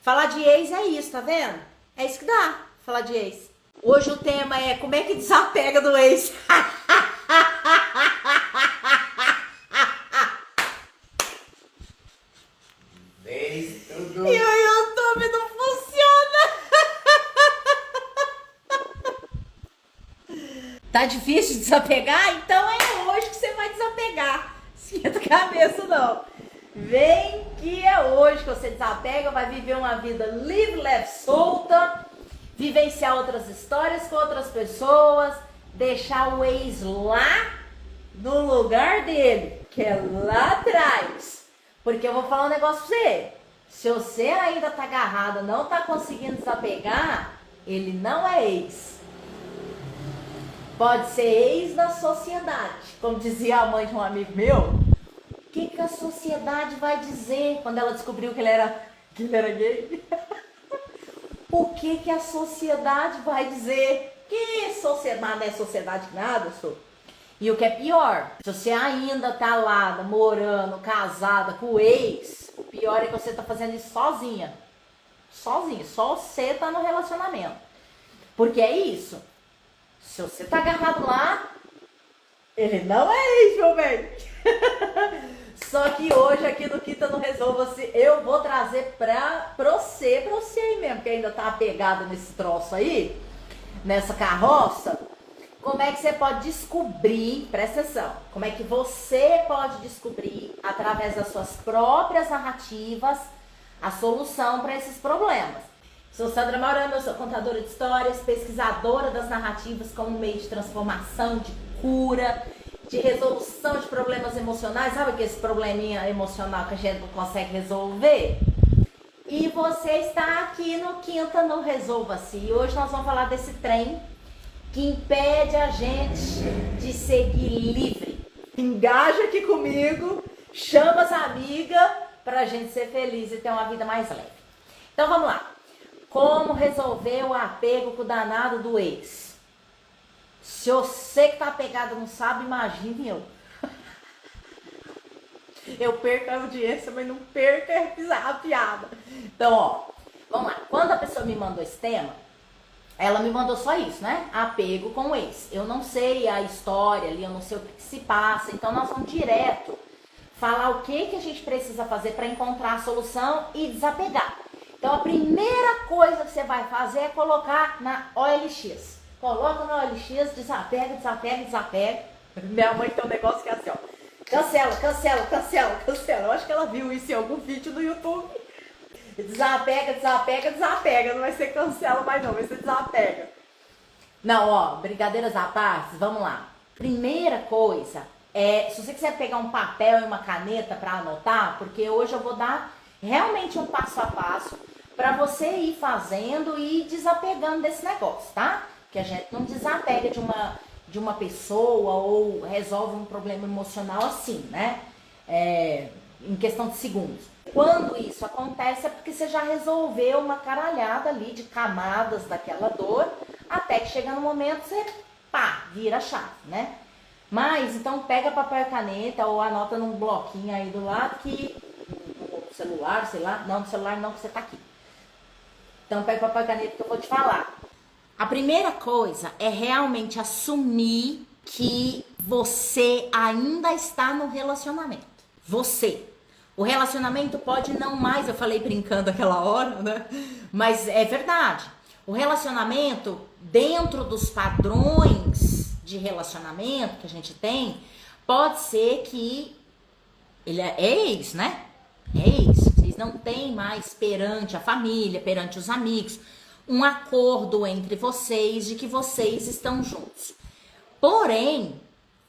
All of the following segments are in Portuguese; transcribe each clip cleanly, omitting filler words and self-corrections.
Falar de ex é isso, tá vendo? É isso que dá, falar de ex. Hoje o tema é como é que desapega do ex. Ex, tudo. E o YouTube não funciona. Tá difícil de desapegar? Então é hoje que você vai desapegar. Esquenta a cabeça não. Vem que é hoje que você desapega, vai viver uma vida livre, leve, solta, vivenciar outras histórias com outras pessoas, deixar o ex lá no lugar dele, que é lá atrás. Porque eu vou falar um negócio pra você. Se você ainda tá agarrado, não tá conseguindo desapegar, ele não é ex. Pode ser ex da sociedade. Como dizia a mãe de um amigo meu, o que a sociedade vai dizer quando ela descobriu que ele era gay? O que a sociedade vai dizer? Que sociedade não é sociedade nada, sou. E o que é pior, se você ainda tá lá namorando, casada com o ex, o pior é que você tá fazendo isso sozinha. Sozinha, só você tá no relacionamento. Porque é isso. Se você tá agarrado lá, ele não é ex, meu bem. Só que hoje aqui no Quinta não Resolva-se, eu vou trazer pra você aí mesmo, que ainda tá apegado nesse troço aí, nessa carroça, como é que você pode descobrir, presta atenção, como é que você pode descobrir, através das suas próprias narrativas, a solução para esses problemas. Sou Sandra Maurano, eu sou contadora de histórias, pesquisadora das narrativas como meio de transformação, de cura, de resolução de problemas emocionais. Sabe que esse probleminha emocional que a gente não consegue resolver? E você está aqui no Quinta no Resolva-se. E hoje nós vamos falar desse trem que impede a gente de seguir livre. Engaja aqui comigo, chama as amigas pra gente ser feliz e ter uma vida mais leve. Então vamos lá. Como resolver o apego com o danado do ex? Se você que tá apegado não sabe, imagine eu. Eu perco a audiência, mas não perco a piada. Então, ó, vamos lá. Quando a pessoa me mandou esse tema, ela me mandou só isso, né? Apego com o ex. Eu não sei a história ali, eu não sei o que se passa, então nós vamos direto falar o que a gente precisa fazer para encontrar a solução e desapegar. Então a primeira coisa que você vai fazer é colocar na OLX. Coloca na OLX, desapega, desapega, desapega. Minha mãe tem um negócio que é assim, ó. Cancela, cancela, cancela, cancela. Eu acho que ela viu isso em algum vídeo no YouTube. Desapega, desapega, desapega. Não vai ser cancela mais não, vai ser desapega. Não, ó, brincadeiras à parte, vamos lá. Primeira coisa é, se você quiser pegar um papel e uma caneta para anotar, porque hoje eu vou dar realmente um passo a passo para você ir fazendo e ir desapegando desse negócio, tá? Que a gente não desapega de uma pessoa ou resolve um problema emocional assim, né? Em questão de segundos. Quando isso acontece é porque você já resolveu uma caralhada ali de camadas daquela dor, até que chega no momento você, pá, vira a chave, né? Mas, então pega papel e caneta ou anota num bloquinho aí do lado que, no celular, sei lá, não, no celular não, que você tá aqui. Então pega papel e caneta que eu vou te falar. A primeira coisa é realmente assumir que você ainda está no relacionamento. Você. O relacionamento pode não mais, eu falei brincando aquela hora, né? Mas é verdade. O relacionamento, dentro dos padrões de relacionamento que a gente tem, pode ser que ele é ex, né? É ex. Vocês não têm mais perante a família, perante os amigos, um acordo entre vocês de que vocês estão juntos. Porém,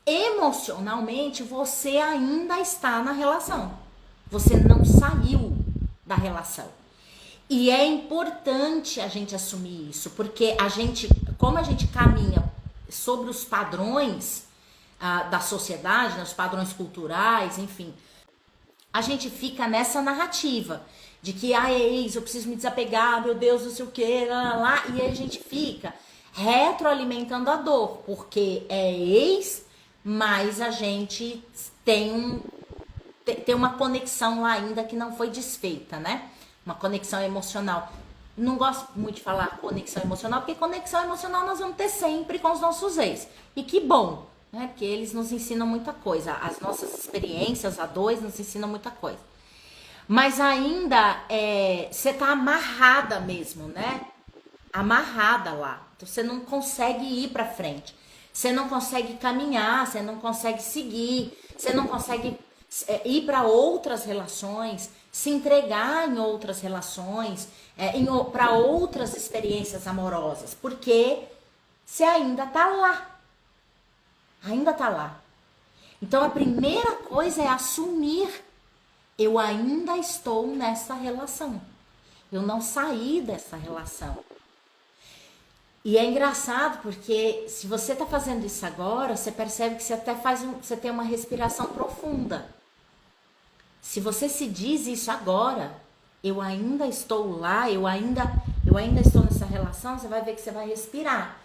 emocionalmente, você ainda está na relação. Você não saiu da relação. E é importante a gente assumir isso, porque como a gente caminha sobre os padrões da sociedade, né, os padrões culturais, enfim, a gente fica nessa narrativa de que, é ex, eu preciso me desapegar, meu Deus, não sei o que, lá, e aí a gente fica retroalimentando a dor, porque é ex, mas a gente tem uma conexão lá ainda que não foi desfeita, né? uma conexão emocional. Não gosto muito de falar conexão emocional, porque conexão emocional nós vamos ter sempre com os nossos ex. E que bom, né? Porque eles nos ensinam muita coisa. As nossas experiências, a dois, nos ensinam muita coisa. Mas ainda você tá amarrada mesmo, né? Amarrada lá. Então, você não consegue ir pra frente. Você não consegue caminhar, você não consegue seguir, você não consegue ir para outras relações, se entregar em outras relações, para outras experiências amorosas, porque você ainda tá lá. Ainda tá lá. Então a primeira coisa é assumir: eu ainda estou nessa relação. Eu não saí dessa relação. E é engraçado porque se você tá fazendo isso agora, você percebe que você até você tem uma respiração profunda. Se você se diz isso agora, eu ainda estou lá, eu ainda estou nessa relação, você vai ver que você vai respirar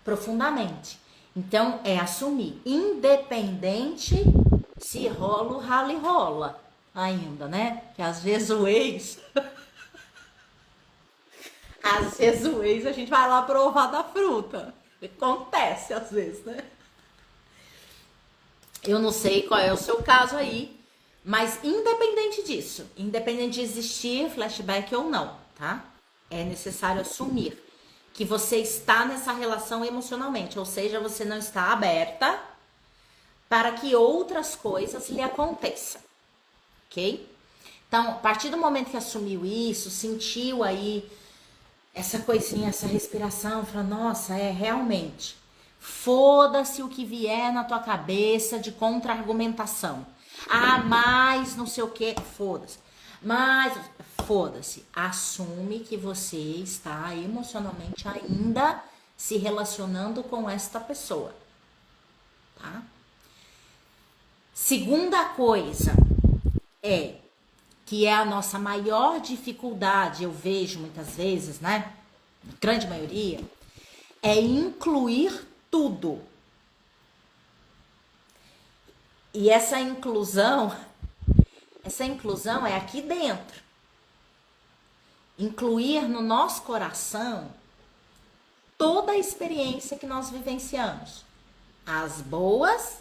profundamente. Então é assumir, independente se rola o rala e rola ainda, né? Que às vezes o ex às vezes o ex a gente vai lá provar da fruta. Acontece às vezes, né? Eu não sei qual é o seu caso aí, mas independente disso, independente de existir flashback ou não, tá? É necessário assumir que você está nessa relação emocionalmente, ou seja, você não está aberta para que outras coisas lhe aconteçam, ok? Então, a partir do momento que assumiu isso, sentiu aí essa coisinha, essa respiração, fala, nossa, realmente, foda-se o que vier na tua cabeça de contra-argumentação. Ah, mas não sei o que, foda-se. Mas, foda-se, assume que você está emocionalmente ainda se relacionando com esta pessoa, tá? Segunda coisa que é a nossa maior dificuldade, eu vejo muitas vezes, né? Na grande maioria, é incluir tudo. E essa inclusão é aqui dentro. Incluir no nosso coração toda a experiência que nós vivenciamos, as boas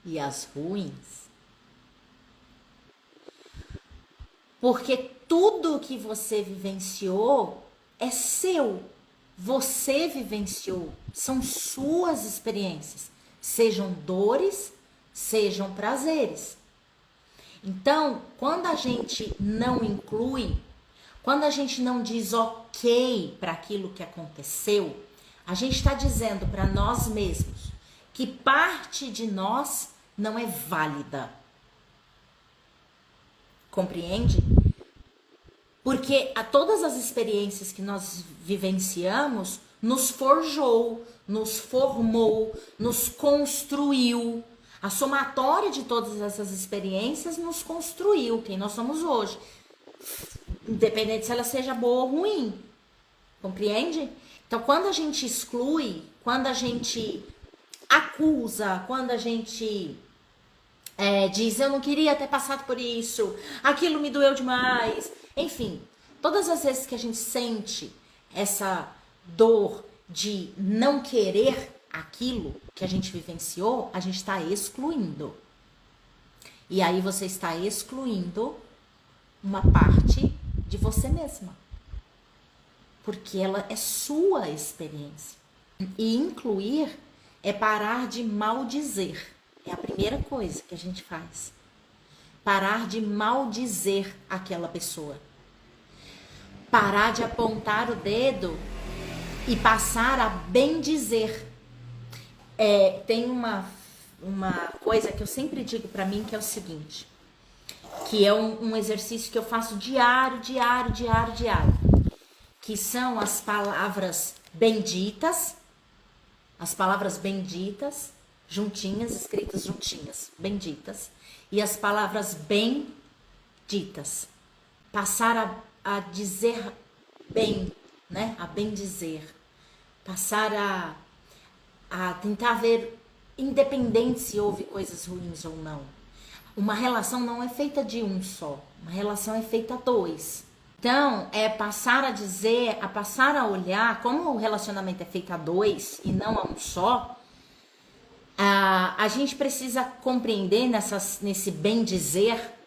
e as ruins. Porque tudo que você vivenciou é seu. Você vivenciou. São suas experiências. Sejam dores, sejam prazeres. Então, quando a gente não inclui, quando a gente não diz ok para aquilo que aconteceu, a gente está dizendo para nós mesmos que parte de nós não é válida. Compreende? Porque todas as experiências que nós vivenciamos nos forjou, nos formou, nos construiu. A somatória de todas essas experiências nos construiu quem nós somos hoje. Independente se ela seja boa ou ruim. Compreende? Então, quando a gente exclui, quando a gente acusa, quando a gente diz, eu não queria ter passado por isso, aquilo me doeu demais. Enfim, todas as vezes que a gente sente essa dor de não querer aquilo que a gente vivenciou, a gente está excluindo. E aí você está excluindo uma parte de você mesma. Porque ela é sua experiência. E incluir é parar de maldizer. É a primeira coisa que a gente faz. Parar de maldizer aquela pessoa. Parar de apontar o dedo e passar a bendizer. Tem uma coisa que eu sempre digo pra mim, que é o seguinte, que é um exercício que eu faço diário, que são as palavras benditas, juntinhas, escritas juntinhas, benditas, e as palavras benditas. Passar a dizer bem, né? A bem dizer. Passar a tentar ver, independente se houve coisas ruins ou não. Uma relação não é feita de um só. Uma relação é feita dois. Então, é passar a dizer, a passar a olhar, como o relacionamento é feito a dois e não a um só, a gente precisa compreender nesse bem dizer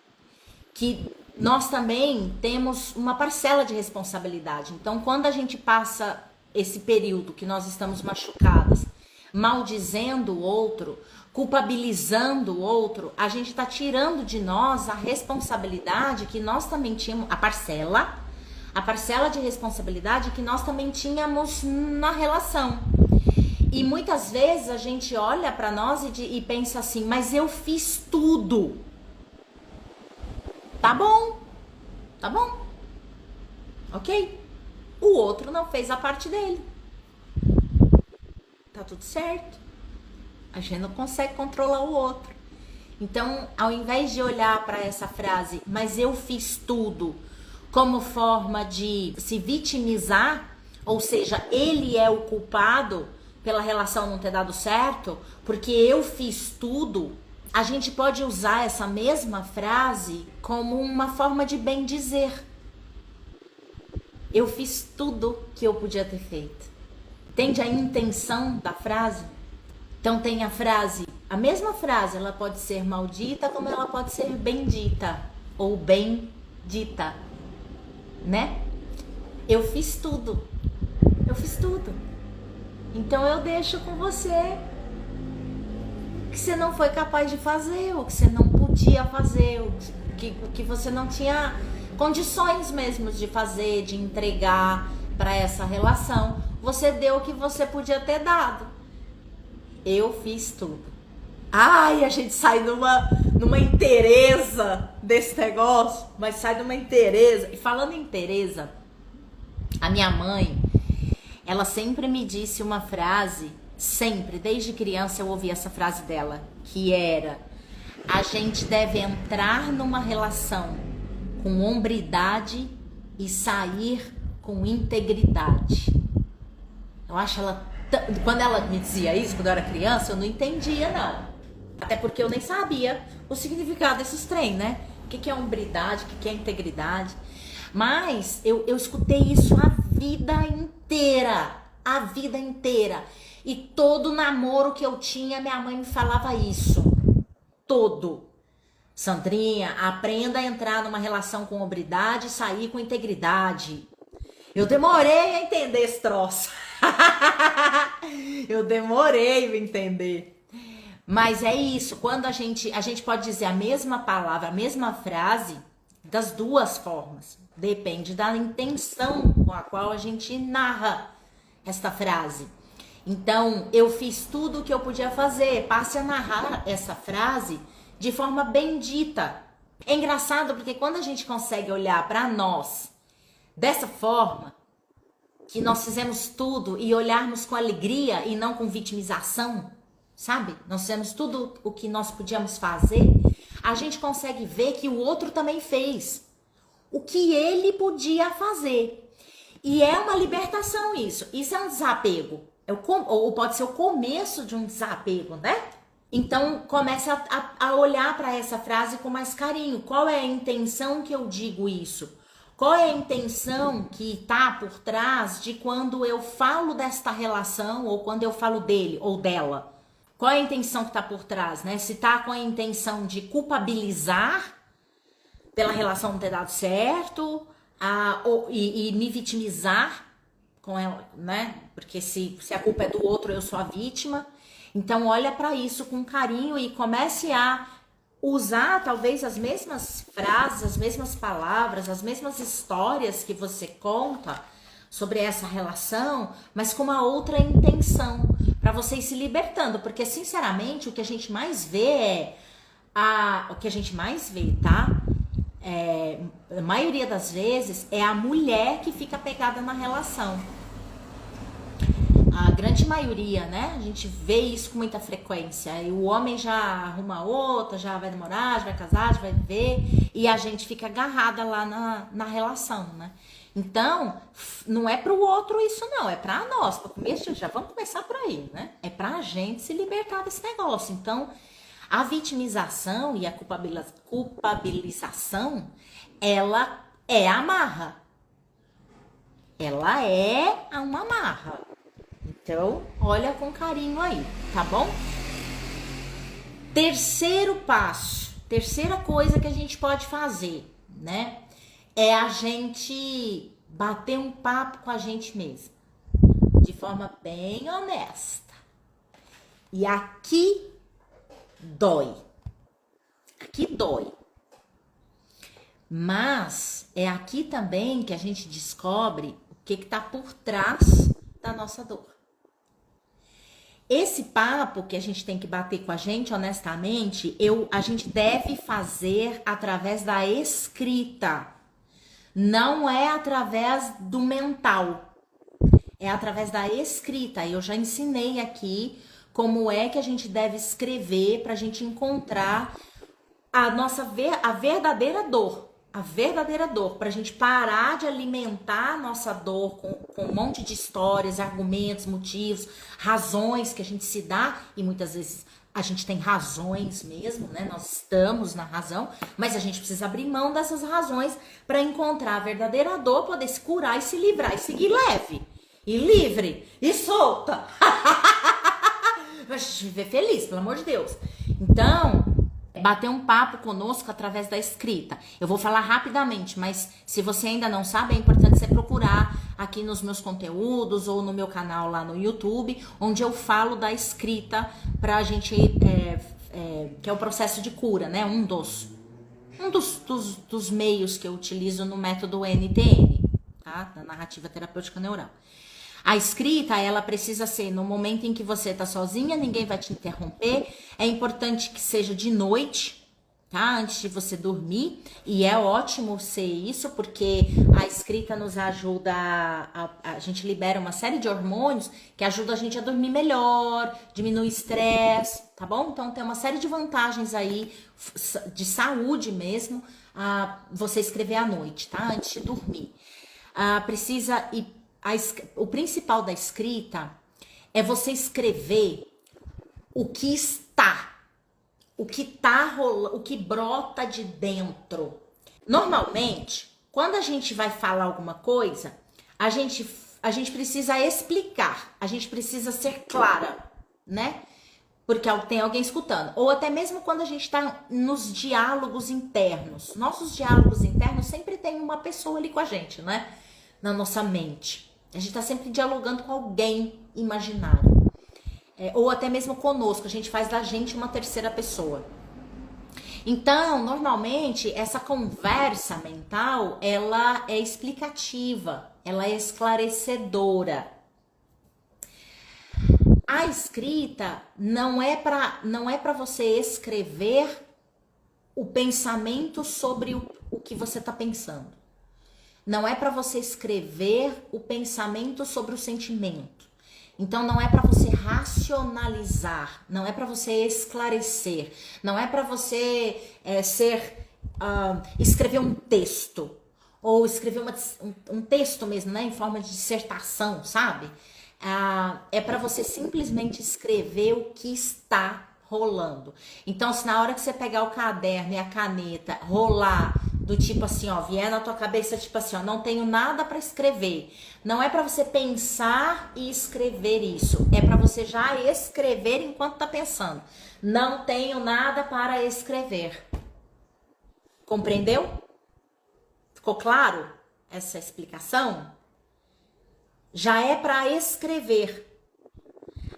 que nós também temos uma parcela de responsabilidade. Então, quando a gente passa esse período que nós estamos machucadas, maldizendo o outro, culpabilizando o outro, a gente está tirando de nós a responsabilidade que nós também tínhamos, a parcela de responsabilidade que nós também tínhamos na relação. E muitas vezes a gente olha para nós e pensa assim, mas eu fiz tudo. Tá bom, ok? O outro não fez a parte dele. Tá tudo certo. A gente não consegue controlar o outro. Então, ao invés de olhar para essa frase, mas eu fiz tudo, como forma de se vitimizar, ou seja, ele é o culpado pela relação não ter dado certo, porque eu fiz tudo, a gente pode usar essa mesma frase como uma forma de bem dizer. Eu fiz tudo que eu podia ter feito. Entende a intenção da frase? Então tem a frase, a mesma frase, ela pode ser maldita como ela pode ser bendita ou bem dita, né? Eu fiz tudo. Então eu deixo com você o que você não foi capaz de fazer, o que você não podia fazer, o que você não tinha condições mesmo de fazer, de entregar para essa relação. Você deu o que você podia ter dado. Eu fiz tudo. Ai, a gente sai numa inteireza desse negócio, mas sai numa inteireza. E falando em inteireza, a minha mãe, ela sempre me disse uma frase, sempre, desde criança eu ouvi essa frase dela, que era: a gente deve entrar numa relação com hombridade e sair com integridade. Eu acho ela... Quando ela me dizia isso, quando eu era criança, eu não entendia, não. Até porque eu nem sabia o significado desses trem, né? O que é hombridade, o que é integridade. Mas eu escutei isso a vida inteira. A vida inteira. E todo namoro que eu tinha, minha mãe me falava isso. Todo. Sandrinha, aprenda a entrar numa relação com hombridade e sair com integridade. Eu demorei a entender esse troço. Eu demorei a entender. Mas é isso, quando a gente pode dizer a mesma palavra, a mesma frase das duas formas. Depende da intenção com a qual a gente narra esta frase. Então, eu fiz tudo o que eu podia fazer. Passe a narrar essa frase de forma bendita. É engraçado porque quando a gente consegue olhar para nós dessa forma, que nós fizemos tudo, e olharmos com alegria e não com vitimização, sabe? Nós fizemos tudo o que nós podíamos fazer, a gente consegue ver que o outro também fez o que ele podia fazer. E é uma libertação isso. Isso é um desapego. Ou pode ser o começo de um desapego, né? Então, começa a olhar para essa frase com mais carinho. Qual é a intenção que eu digo isso? Qual é a intenção que está por trás de quando eu falo desta relação ou quando eu falo dele ou dela? Qual é a intenção que está por trás, né? Se está com a intenção de culpabilizar pela relação não ter dado certo e me vitimizar com ela, né? Porque se a culpa é do outro, eu sou a vítima. Então, olha para isso com carinho e comece a usar talvez as mesmas frases, as mesmas palavras, as mesmas histórias que você conta sobre essa relação, mas com uma outra intenção, para vocês se libertando, porque sinceramente o que a gente mais vê tá? A maioria das vezes é a mulher que fica pegada na relação. A grande maioria, né? A gente vê isso com muita frequência. E o homem já arruma outra, já vai namorar, já vai casar, já vai viver. E a gente fica agarrada lá na relação, né? Então, não é pro outro isso não, é pra nós. Já vamos começar por aí, né? É pra gente se libertar desse negócio. Então, a vitimização e a culpabilização, ela é amarra. ela é uma amarra. Então, olha com carinho aí, tá bom? Terceiro passo, terceira coisa que a gente pode fazer, né? É a gente bater um papo com a gente mesmo, de forma bem honesta. E aqui dói. Aqui dói. Mas é aqui também que a gente descobre o que está por trás da nossa dor. Esse papo que a gente tem que bater com a gente, honestamente, a gente deve fazer através da escrita. Não é através do mental. É através da escrita. Eu já ensinei aqui como é que a gente deve escrever para a gente encontrar a verdadeira dor. A verdadeira dor, para a gente parar de alimentar a nossa dor com um monte de histórias, argumentos, motivos, razões que a gente se dá, e muitas vezes a gente tem razões mesmo, né? Nós estamos na razão, mas a gente precisa abrir mão dessas razões para encontrar a verdadeira dor, poder se curar e se livrar e seguir leve, e livre, e solta. Pra gente viver feliz, pelo amor de Deus. Então, bater um papo conosco através da escrita. Eu vou falar rapidamente, mas se você ainda não sabe, é importante você procurar aqui nos meus conteúdos ou no meu canal lá no YouTube, onde eu falo da escrita pra gente, que é o processo de cura, né? Um dos meios que eu utilizo no método NTN, tá? Da narrativa terapêutica neural. A escrita, ela precisa ser no momento em que você tá sozinha, ninguém vai te interromper. É importante que seja de noite, tá? Antes de você dormir. E é ótimo ser isso, porque a escrita nos ajuda, a gente libera uma série de hormônios que ajuda a gente a dormir melhor, diminui o estresse, tá bom? Então tem uma série de vantagens aí, de saúde mesmo, você escrever à noite, tá? Antes de dormir. O principal da escrita é você escrever o que tá rolando, o que brota de dentro. Normalmente, quando a gente vai falar alguma coisa, a gente precisa explicar, a gente precisa ser clara, né? Porque tem alguém escutando. Ou até mesmo quando a gente tá nos diálogos internos. Nossos diálogos internos sempre tem uma pessoa ali com a gente, né? Na nossa mente. A gente tá sempre dialogando com alguém imaginário. Ou até mesmo conosco, a gente faz da gente uma terceira pessoa. Então, normalmente, essa conversa mental, ela é explicativa, ela é esclarecedora. A escrita não é para você escrever o pensamento sobre o que você tá pensando. Não é para você escrever o pensamento sobre o sentimento. Então não é para você racionalizar, não é para você esclarecer, não é para você escrever um texto, ou escrever um texto mesmo, né, em forma de dissertação, sabe? É para você simplesmente escrever o que está rolando. Então, se na hora que você pegar o caderno e a caneta, rolar do tipo assim, ó, vier na tua cabeça tipo assim, ó, não tenho nada para escrever. Não é para você pensar e escrever isso, é para você já escrever enquanto tá pensando. Não tenho nada para escrever. Compreendeu? Ficou claro essa explicação? Já é para escrever.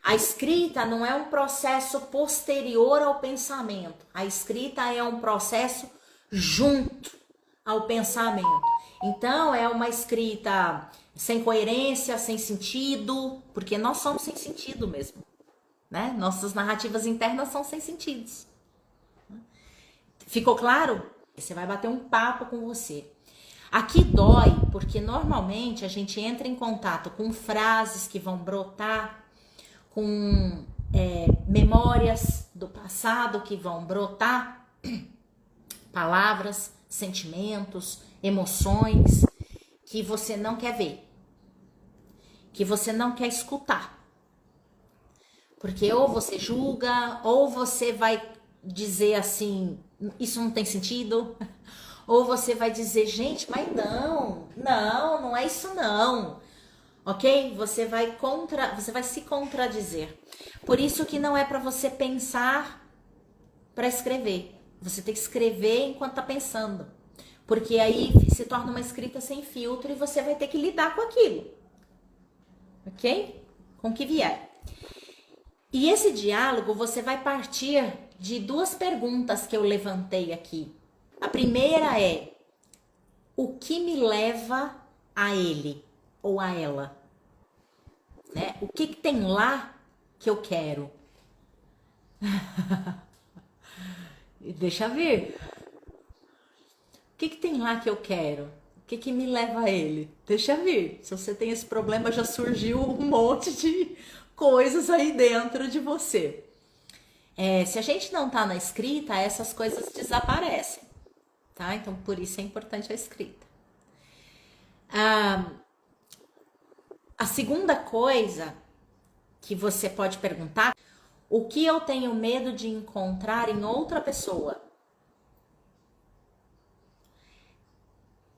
A escrita não é um processo posterior ao pensamento. A escrita é um processo junto ao pensamento. Então, é uma escrita sem coerência, sem sentido, porque nós somos sem sentido mesmo, né? Nossas narrativas internas são sem sentidos. Ficou claro? Você vai bater um papo com você. Aqui dói, porque normalmente a gente entra em contato com frases que vão brotar, com memórias do passado que vão brotar, palavras, sentimentos, emoções que você não quer ver, que você não quer escutar. Porque ou você julga, ou você vai dizer assim, isso não tem sentido, Ou você vai dizer, gente, mas não é isso não. Ok? Você vai se contradizer. Por isso que não é para você pensar para escrever. Você tem que escrever enquanto tá pensando. Porque aí se torna uma escrita sem filtro e você vai ter que lidar com aquilo. Ok? Com o que vier. E esse diálogo você vai partir de duas perguntas que eu levantei aqui. A primeira é: o que me leva a ele ou a ela? Né? O que tem lá que eu quero? Deixa ver. O que tem lá que eu quero? O que me leva a ele? Deixa ver. Se você tem esse problema, já surgiu um monte de coisas aí dentro de você. Se a gente não tá na escrita, essas coisas desaparecem, tá? Então, por isso é importante a escrita. A segunda coisa que você pode perguntar: o que eu tenho medo de encontrar em outra pessoa?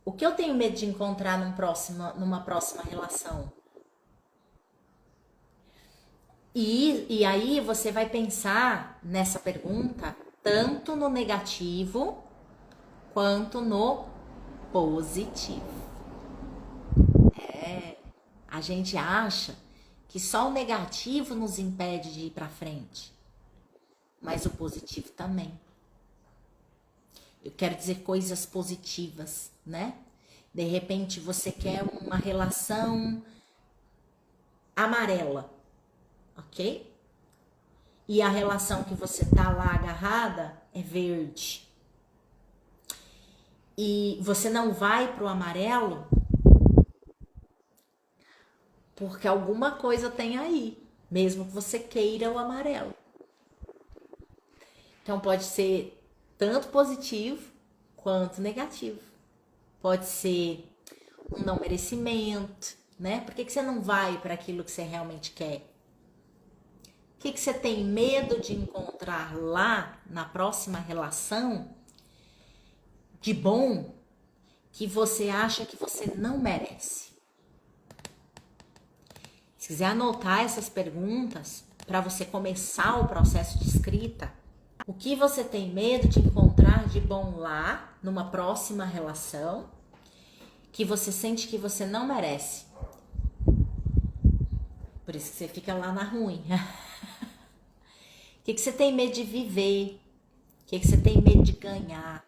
O que eu tenho medo de encontrar numa próxima relação? E aí você vai pensar nessa pergunta tanto no negativo quanto no positivo. A gente acha que só o negativo nos impede de ir para frente, mas o positivo também. Eu quero dizer coisas positivas, né? De repente você quer uma relação amarela, ok? E a relação que você tá lá agarrada é verde. E você não vai pro amarelo porque alguma coisa tem aí, mesmo que você queira o amarelo. Então pode ser tanto positivo quanto negativo. Pode ser um não merecimento, né? Por que você não vai para aquilo que você realmente quer? O que você tem medo de encontrar lá na próxima relação de bom que você acha que você não merece? Se quiser anotar essas perguntas para você começar o processo de escrita, o que você tem medo de encontrar de bom lá, numa próxima relação, que você sente que você não merece? Por isso que você fica lá na ruim. O que você tem medo de viver? O que você tem medo de ganhar?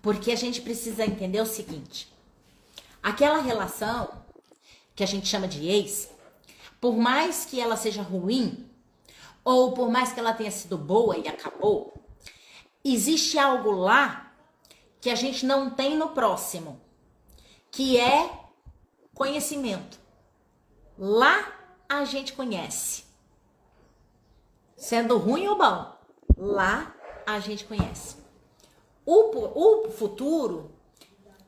Porque a gente precisa entender o seguinte: aquela relação que a gente chama de ex, por mais que ela seja ruim, ou por mais que ela tenha sido boa e acabou, existe algo lá que a gente não tem no próximo, que é conhecimento. Lá a gente conhece. Sendo ruim ou bom, lá a gente conhece. O futuro,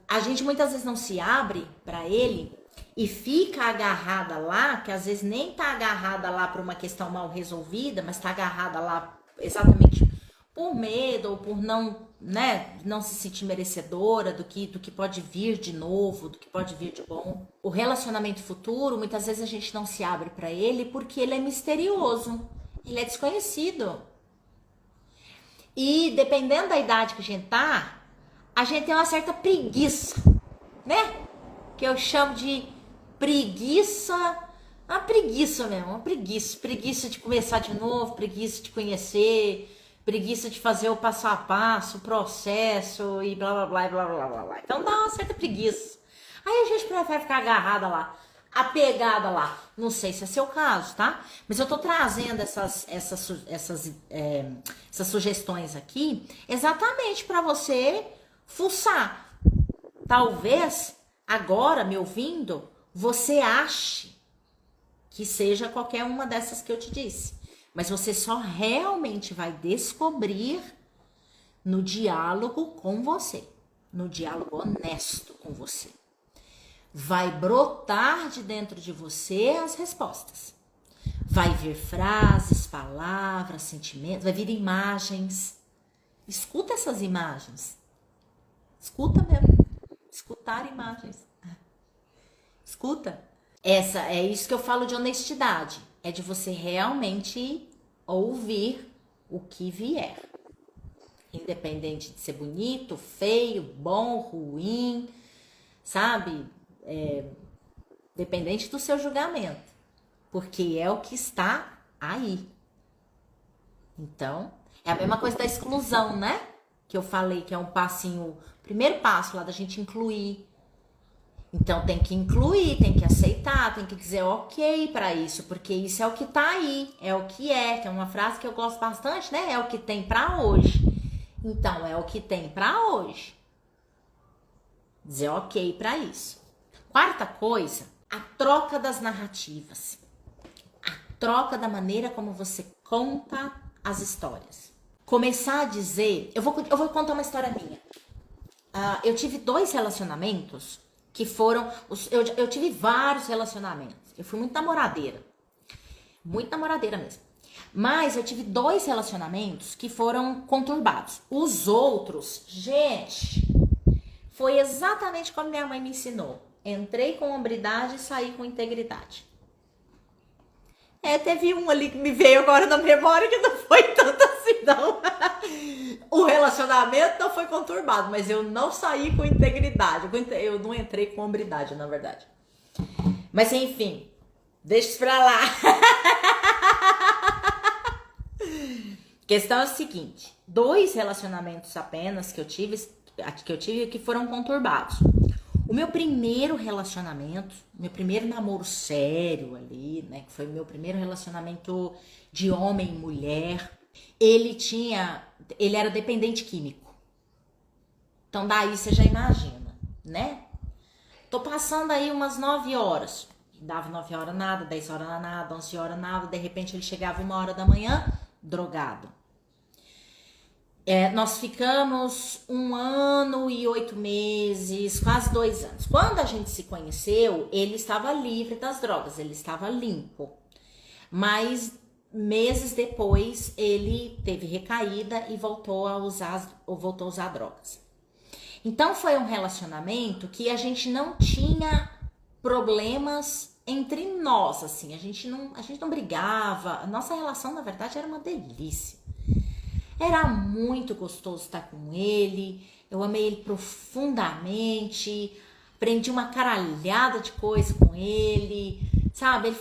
a gente muitas vezes não se abre para ele e fica agarrada lá, que às vezes nem tá agarrada lá por uma questão mal resolvida, mas tá agarrada lá exatamente por medo ou por não se sentir merecedora do que pode vir de novo, do que pode vir de bom. O relacionamento futuro, muitas vezes a gente não se abre para ele porque ele é misterioso, ele é desconhecido. E dependendo da idade que a gente tá, a gente tem uma certa preguiça, né? Que eu chamo de preguiça, uma preguiça mesmo, uma preguiça de começar de novo, preguiça de conhecer, preguiça de fazer o passo a passo, o processo e blá blá blá blá blá blá blá. Então dá uma certa preguiça. Aí a gente prefere ficar agarrada lá, apegada lá. Não sei se é seu caso, tá? Mas eu tô trazendo essas sugestões aqui exatamente para você fuçar. Talvez agora, me ouvindo, você ache que seja qualquer uma dessas que eu te disse. Mas você só realmente vai descobrir no diálogo com você, no diálogo honesto com você. Vai brotar de dentro de você as respostas. Vai vir frases, palavras, sentimentos, vai vir imagens. Escuta essas imagens. Escuta mesmo. Escutar imagens. Escuta. É isso que eu falo de honestidade. É de você realmente ouvir o que vier. Independente de ser bonito, feio, bom, ruim, sabe? Dependente do seu julgamento. Porque é o que está aí. Então, é a mesma coisa da exclusão, né? Que eu falei que é um passinho, primeiro passo lá da gente incluir. Então tem que incluir, tem que aceitar, tem que dizer ok pra isso, porque isso é o que tá aí, é o que é uma frase que eu gosto bastante, né? É o que tem pra hoje. Então é o que tem pra hoje. Dizer ok pra isso. Quarta coisa, a troca das narrativas. A troca da maneira como você conta as histórias. Começar a dizer... Eu vou contar uma história minha. Eu tive 2 relacionamentos que foram... Eu tive vários relacionamentos. Eu fui muito namoradeira. Muito namoradeira mesmo. Mas eu tive 2 relacionamentos que foram conturbados. Os outros, gente... Foi exatamente como minha mãe me ensinou. Entrei com hombridade e saí com integridade. Teve um ali que me veio agora na memória que não foi tanto assim, não. O relacionamento não foi conturbado, mas eu não saí com integridade. Eu não entrei com hombridade, na verdade. Mas enfim, deixa isso pra lá. A questão é o seguinte: 2 relacionamentos apenas que eu tive que foram conturbados. O meu primeiro relacionamento, meu primeiro namoro sério ali, né, que foi o meu primeiro relacionamento de homem e mulher, ele era dependente químico. Então daí você já imagina, né? Tô passando aí umas 9 horas, dava 9 horas nada, 10 horas nada, 11 horas nada, de repente ele chegava 1 hora da manhã, drogado. Nós ficamos 1 ano e 8 meses, quase 2 anos. Quando a gente se conheceu, ele estava livre das drogas, ele estava limpo. Mas meses depois ele teve recaída e voltou a usar drogas. Então foi um relacionamento que a gente não tinha problemas entre nós, assim, a gente não brigava. A nossa relação, na verdade, era uma delícia. Era muito gostoso estar com ele, eu amei ele profundamente, aprendi uma caralhada de coisa com ele, sabe?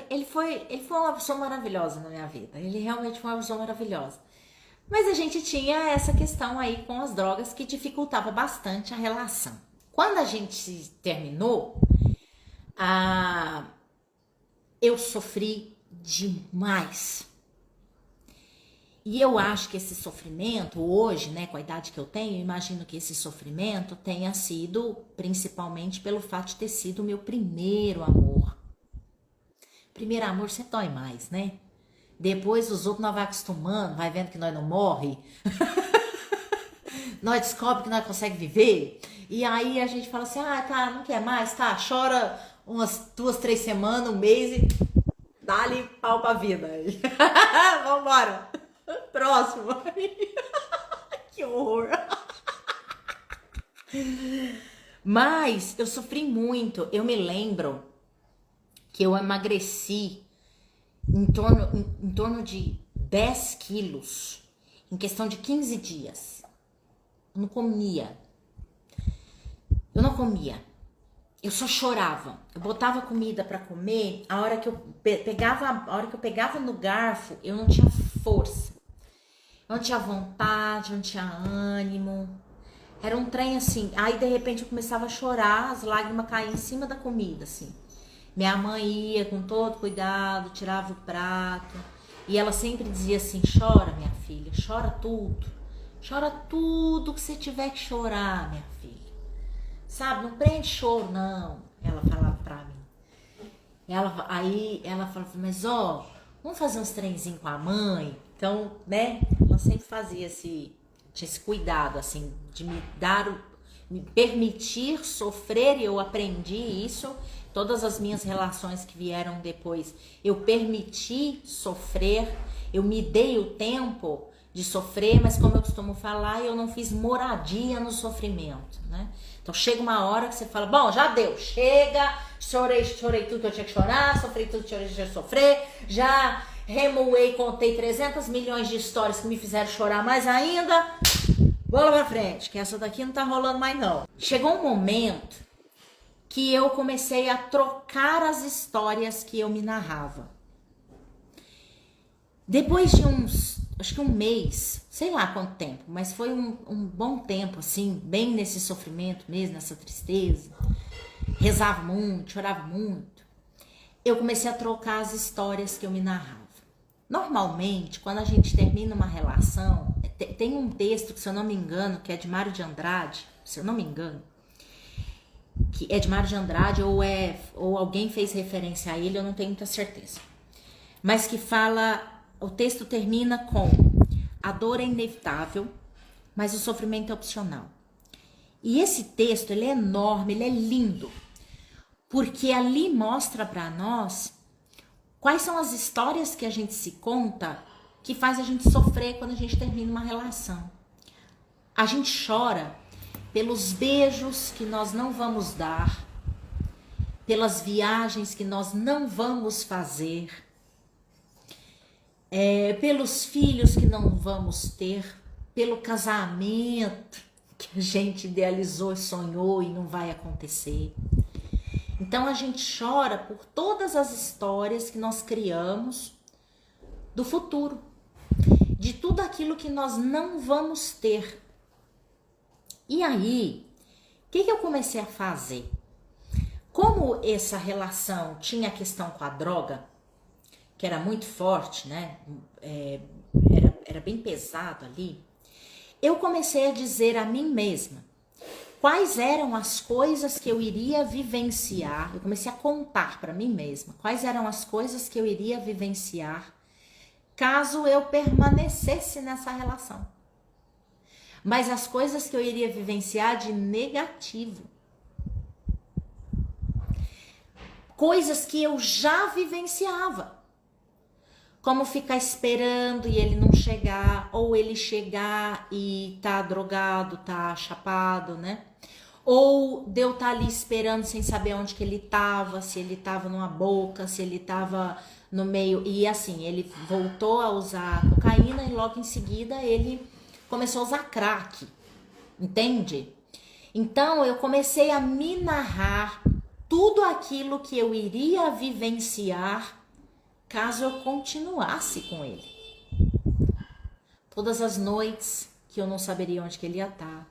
Ele foi uma pessoa maravilhosa na minha vida, ele realmente foi uma pessoa maravilhosa. Mas a gente tinha essa questão aí com as drogas que dificultava bastante a relação. Quando a gente terminou, eu sofri demais. E eu acho que esse sofrimento, hoje, né, com a idade que eu tenho, eu imagino que esse sofrimento tenha sido principalmente pelo fato de ter sido o meu primeiro amor. Primeiro amor você dói mais, né? Depois os outros nós vai acostumando, vai vendo que nós não morre. Nós descobre que nós conseguimos viver. E aí a gente fala assim, tá, não quer mais, tá, chora umas 2, 3 semanas, 1 mês e dá-lhe pau pra vida. Vambora. Próximo. Que horror. Mas eu sofri muito. Eu me lembro que eu emagreci em torno de 10 quilos em questão de 15 dias. Eu não comia. Eu só chorava. Eu botava comida pra comer, a hora que eu pegava no garfo, eu não tinha força. Eu não tinha vontade, eu não tinha ânimo. Era um trem assim. Aí de repente eu começava a chorar, as lágrimas caíam em cima da comida, assim. Minha mãe ia com todo cuidado, tirava o prato. E ela sempre dizia assim, chora, minha filha, chora tudo. Chora tudo que você tiver que chorar, minha filha. Sabe, não prende choro, não. Ela falava pra mim. Aí ela falava, mas vamos fazer uns trenzinhos com a mãe? Então, né, ela sempre fazia tinha esse cuidado, assim, de me permitir sofrer, e eu aprendi isso. Todas as minhas relações que vieram depois, eu permiti sofrer, eu me dei o tempo de sofrer, mas como eu costumo falar, eu não fiz moradia no sofrimento, né? Então chega uma hora que você fala, bom, já deu, chega, chorei tudo que eu tinha que chorar, sofri tudo que eu tinha que sofrer, já remoei, contei 300 milhões de histórias que me fizeram chorar mais ainda, bola pra frente, que essa daqui não tá rolando mais não. Chegou um momento que eu comecei a trocar as histórias que eu me narrava. Depois de acho que um mês, sei lá quanto tempo, mas foi um bom tempo, assim, bem nesse sofrimento mesmo, nessa tristeza, rezava muito, chorava muito, eu comecei a trocar as histórias que eu me narrava. Normalmente, quando a gente termina uma relação, tem um texto que, se eu não me engano, que é de Mário de Andrade, se eu não me engano, que é de Mário de Andrade, ou alguém fez referência a ele, eu não tenho muita certeza, mas que fala... O texto termina com: a dor é inevitável, mas o sofrimento é opcional. E esse texto, ele é enorme, ele é lindo, porque ali mostra para nós quais são as histórias que a gente se conta que faz a gente sofrer quando a gente termina uma relação. A gente chora pelos beijos que nós não vamos dar, pelas viagens que nós não vamos fazer, pelos filhos que não vamos ter, pelo casamento que a gente idealizou e sonhou e não vai acontecer. Então a gente chora por todas as histórias que nós criamos do futuro, de tudo aquilo que nós não vamos ter. E aí, o que eu comecei a fazer? Como essa relação tinha a questão com a droga, que era muito forte, né? Era bem pesado ali. Eu comecei a dizer a mim mesma quais eram as coisas que eu iria vivenciar. Eu comecei a contar para mim mesma quais eram as coisas que eu iria vivenciar caso eu permanecesse nessa relação. Mas as coisas que eu iria vivenciar de negativo. Coisas que eu já vivenciava. Como ficar esperando e ele não chegar, ou ele chegar e tá drogado, tá chapado, né? Ou de eu estar ali esperando sem saber onde que ele tava, se ele tava numa boca, se ele tava no meio. E assim, ele voltou a usar cocaína e logo em seguida ele começou a usar crack, entende? Então eu comecei a me narrar tudo aquilo que eu iria vivenciar caso eu continuasse com ele. Todas as noites que eu não saberia onde que ele ia estar.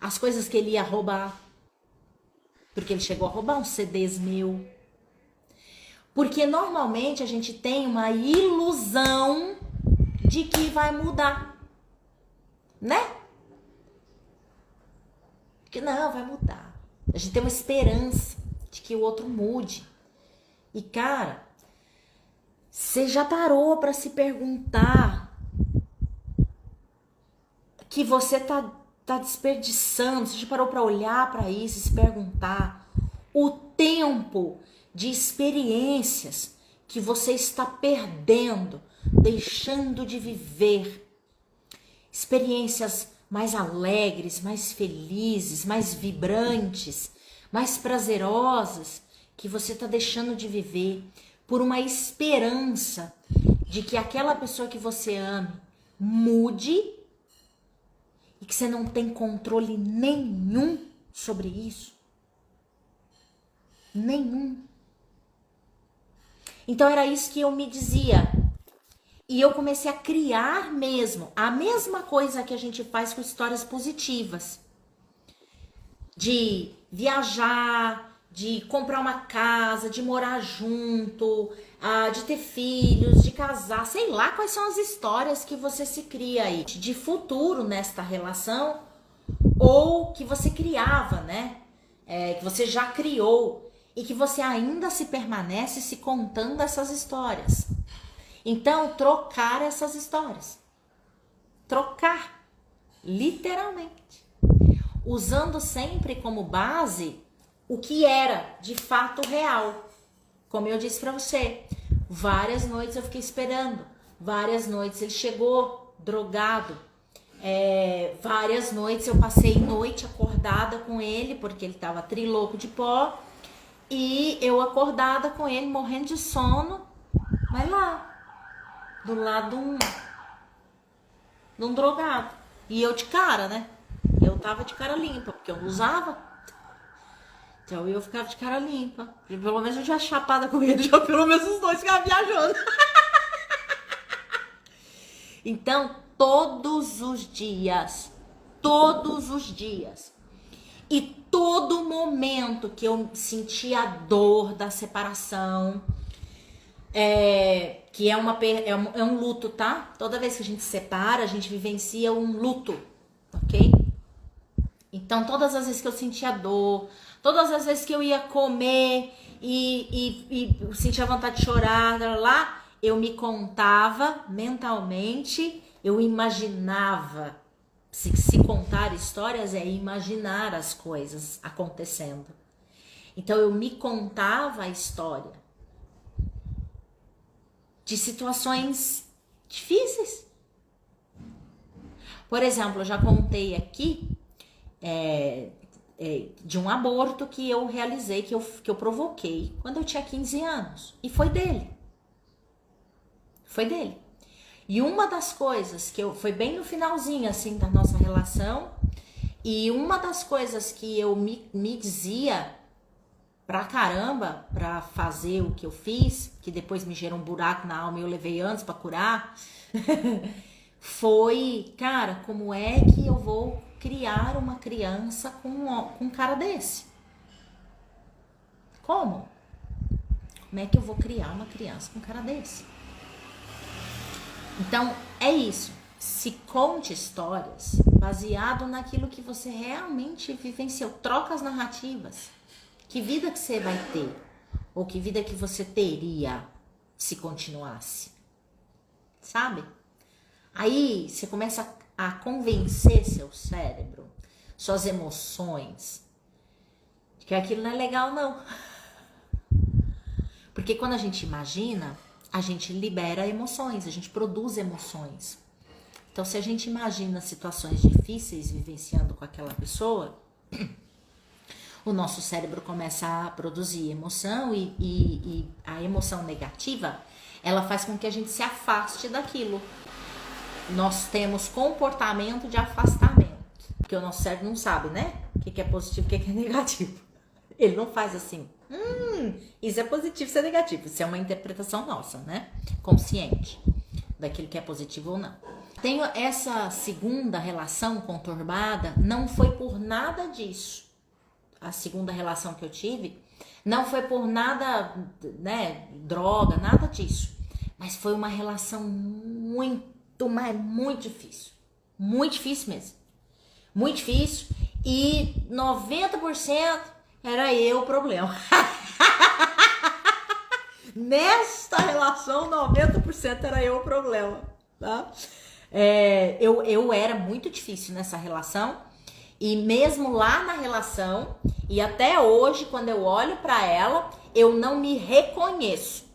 As coisas que ele ia roubar. Porque ele chegou a roubar uns CDs meu. Porque normalmente a gente tem uma ilusão de que vai mudar. Né? Que não, vai mudar. A gente tem uma esperança de que o outro mude. E cara, você já parou para se perguntar que você tá desperdiçando? Você já parou para olhar para isso e se perguntar o tempo de experiências que você está perdendo, deixando de viver? Experiências mais alegres, mais felizes, mais vibrantes, mais prazerosas que você está deixando de viver por uma esperança de que aquela pessoa que você ame mude e que você não tem controle nenhum sobre isso. Nenhum. Então era isso que eu me dizia. E eu comecei a criar mesmo a mesma coisa que a gente faz com histórias positivas. De viajar, de comprar uma casa, de morar junto, de ter filhos, de casar, sei lá quais são as histórias que você se cria aí, de futuro nesta relação, ou que você criava, né? Que você já criou e que você ainda se permanece se contando essas histórias. Então, trocar essas histórias. Trocar, literalmente. Usando sempre como base o que era de fato real. Como eu disse pra você, várias noites eu fiquei esperando, várias noites ele chegou drogado. Várias noites eu passei noite acordada com ele, porque ele tava trilouco de pó. E eu acordada com ele, morrendo de sono, mas lá, do lado de um drogado. E eu de cara, né? Eu tava de cara limpa, porque eu não usava. Então eu ficava de cara limpa. E pelo menos eu já chapada com ele, já pelo menos os dois ficavam viajando. Então, todos os dias, e todo momento que eu sentia a dor da separação, que é um luto, tá? Toda vez que a gente se separa, a gente vivencia um luto, ok? Então, todas as vezes que eu sentia dor, todas as vezes que eu ia comer e sentia vontade de chorar, lá, eu me contava mentalmente, eu imaginava. Se contar histórias é imaginar as coisas acontecendo. Então eu me contava a história de situações difíceis. Por exemplo, eu já contei aqui de um aborto que eu realizei, que eu provoquei quando eu tinha 15 anos. E foi dele. Foi dele. E uma das coisas foi bem no finalzinho, assim, da nossa relação, e uma das coisas que eu me dizia pra caramba, pra fazer o que eu fiz, que depois me gerou um buraco na alma e eu levei anos pra curar, foi, cara, como é que eu vou criar uma criança com um cara desse? Como? Como é que eu vou criar uma criança com um cara desse? Então, é isso. Se conte histórias baseado naquilo que você realmente vivenciou. Troca as narrativas. Que vida que você vai ter? Ou que vida que você teria se continuasse? Sabe? Aí você começa a convencer seu cérebro, suas emoções, de que aquilo não é legal, não. Porque quando a gente imagina, a gente libera emoções, a gente produz emoções. Então, se a gente imagina situações difíceis vivenciando com aquela pessoa, o nosso cérebro começa a produzir emoção e a emoção negativa, ela faz com que a gente se afaste daquilo. Nós temos comportamento de afastamento, porque o nosso cérebro não sabe, né? O que é positivo e o que é negativo. Ele não faz assim, isso é positivo, isso é negativo. Isso é uma interpretação nossa, né? Consciente daquilo que é positivo ou não. Tenho essa segunda relação conturbada, não foi por nada disso. A segunda relação que eu tive, não foi por nada, né, droga, nada disso. Mas foi uma relação muito difícil. Muito difícil mesmo. Muito difícil. E 90% era eu o problema. Nesta relação, 90% era eu o problema, tá? Eu era muito difícil nessa relação. E mesmo lá na relação, e até hoje, quando eu olho pra ela, eu não me reconheço.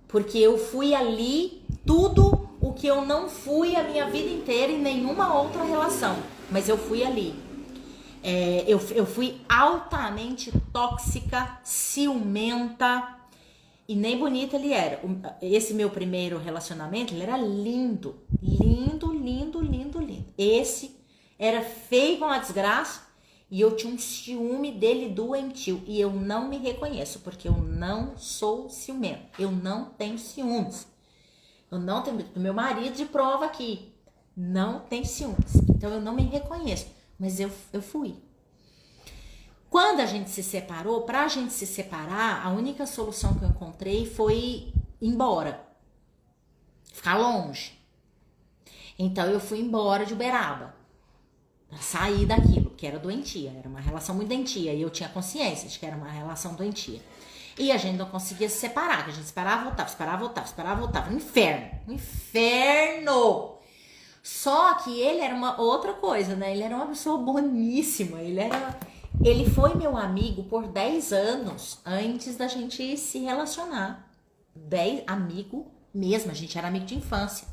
Porque eu fui ali tudo o que eu não fui a minha vida inteira em nenhuma outra relação. Mas eu fui ali. Eu fui altamente tóxica, ciumenta e nem bonita ele era. Esse meu primeiro relacionamento, ele era lindo. Esse era feio como uma desgraça e eu tinha um ciúme dele doentio. E eu não me reconheço, porque eu não sou ciumenta. Eu não tenho ciúmes. Eu não tenho... Meu marido de prova aqui não tem ciúmes. Então eu não me reconheço. Mas eu fui. Quando a gente se separou, pra gente se separar, a única solução que eu encontrei foi ir embora. Ficar longe. Então eu fui embora de Uberaba. Pra sair daquilo, que era doentia. Era uma relação muito doentia. E eu tinha consciência de que era uma relação doentia. E a gente não conseguia se separar. Que a gente separava, voltava. Um inferno! Só que ele era uma outra coisa, né? Ele era uma pessoa boníssima. Ele foi meu amigo por 10 anos antes da gente se relacionar. Amigo mesmo, a gente era amigo de infância.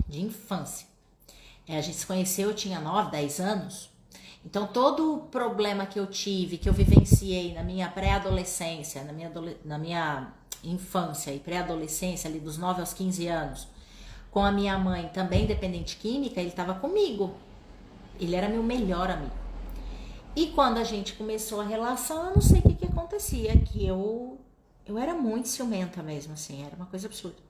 de infância. A gente se conheceu, eu tinha 9, 10 anos. Então, todo o problema que eu tive, que eu vivenciei na minha pré-adolescência, na minha infância e pré-adolescência, ali dos 9 aos 15 anos, com a minha mãe, também dependente química, ele estava comigo. Ele era meu melhor amigo. E quando a gente começou a relação, eu não sei o que acontecia, que eu era muito ciumenta mesmo, assim, era uma coisa absurda.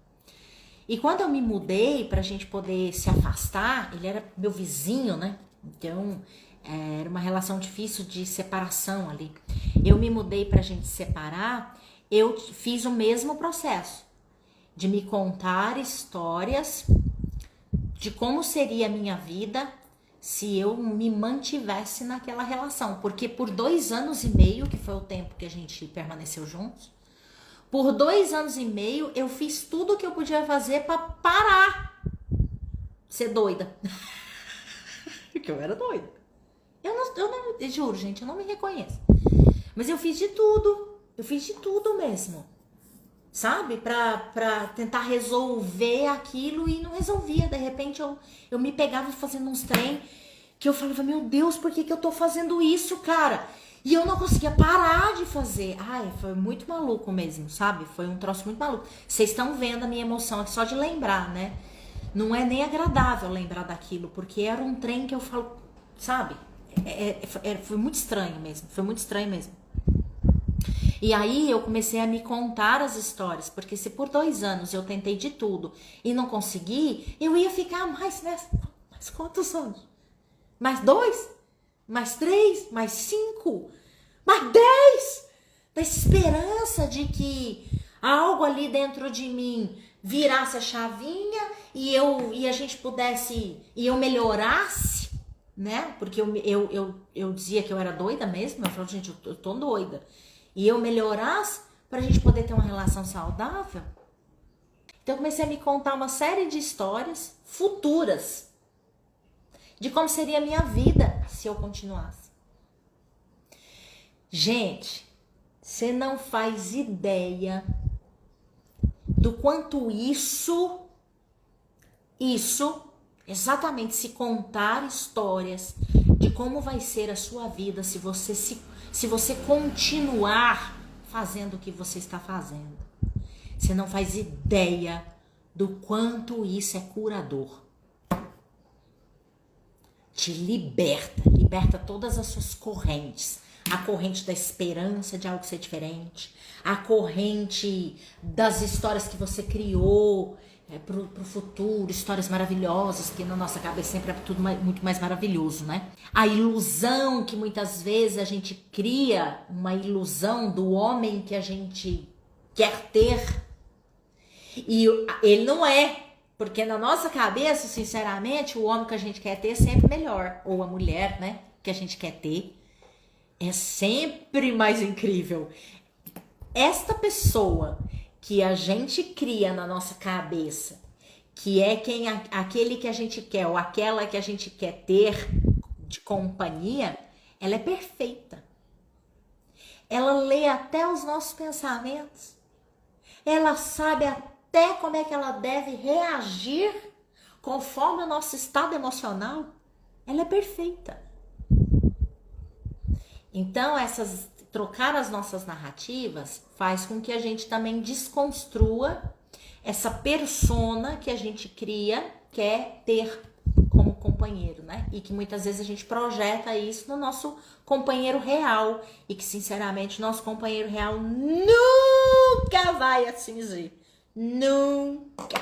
E quando eu me mudei pra gente poder se afastar, ele era meu vizinho, né? Então, era uma relação difícil de separação ali. Eu me mudei pra gente se separar, eu fiz o mesmo processo de me contar histórias de como seria a minha vida se eu me mantivesse naquela relação. Porque por 2 anos e meio, que foi o tempo que a gente permaneceu juntos, por 2 anos e meio eu fiz tudo o que eu podia fazer pra parar de ser doida. Porque eu era doida. Eu juro, gente, eu não me reconheço. Mas eu fiz de tudo. Eu fiz de tudo mesmo. Sabe? Pra tentar resolver aquilo e não resolvia. De repente eu me pegava fazendo uns trem que eu falava, meu Deus, por que eu tô fazendo isso, cara? E eu não conseguia parar de fazer. Ai, foi muito maluco mesmo, sabe? Foi um troço muito maluco. Vocês estão vendo a minha emoção aqui só de lembrar, né? Não é nem agradável lembrar daquilo, porque era um trem que eu falo, sabe? Foi muito estranho mesmo, foi muito estranho mesmo. E aí eu comecei a me contar as histórias, porque se por 2 anos eu tentei de tudo e não consegui, eu ia ficar mais nessa. Mas quantos anos? Mais 2? Mais 3? Mais 5? Mais 10? Da esperança de que algo ali dentro de mim virasse a chavinha e a gente pudesse, e eu melhorasse, né? Porque eu dizia que eu era doida mesmo, eu falava, gente, eu tô doida. E eu melhorasse pra gente poder ter uma relação saudável. Então eu comecei a me contar uma série de histórias futuras de como seria a minha vida se eu continuasse. Gente, você não faz ideia do quanto isso, exatamente, se contar histórias de como vai ser a sua vida se você continuar fazendo o que você está fazendo. Você não faz ideia do quanto isso é curador. Te liberta todas as suas correntes. A corrente da esperança de algo ser diferente, a corrente das histórias que você criou pro futuro, histórias maravilhosas, que na nossa cabeça sempre é tudo muito mais maravilhoso, né? A ilusão que muitas vezes a gente cria, uma ilusão do homem que a gente quer ter, e ele não é, porque na nossa cabeça, sinceramente, o homem que a gente quer ter é sempre melhor, ou a mulher, né, que a gente quer ter, é sempre mais incrível. Esta pessoa que a gente cria na nossa cabeça, que é aquele que a gente quer, ou aquela que a gente quer ter de companhia, ela é perfeita. Ela lê até os nossos pensamentos. Ela sabe até como é que ela deve reagir conforme o nosso estado emocional. Ela é perfeita. Então, trocar as nossas narrativas faz com que a gente também desconstrua essa persona que a gente cria, quer ter como companheiro, né? E que muitas vezes a gente projeta isso no nosso companheiro real. E que, sinceramente, nosso companheiro real nunca vai atingir. Nunca.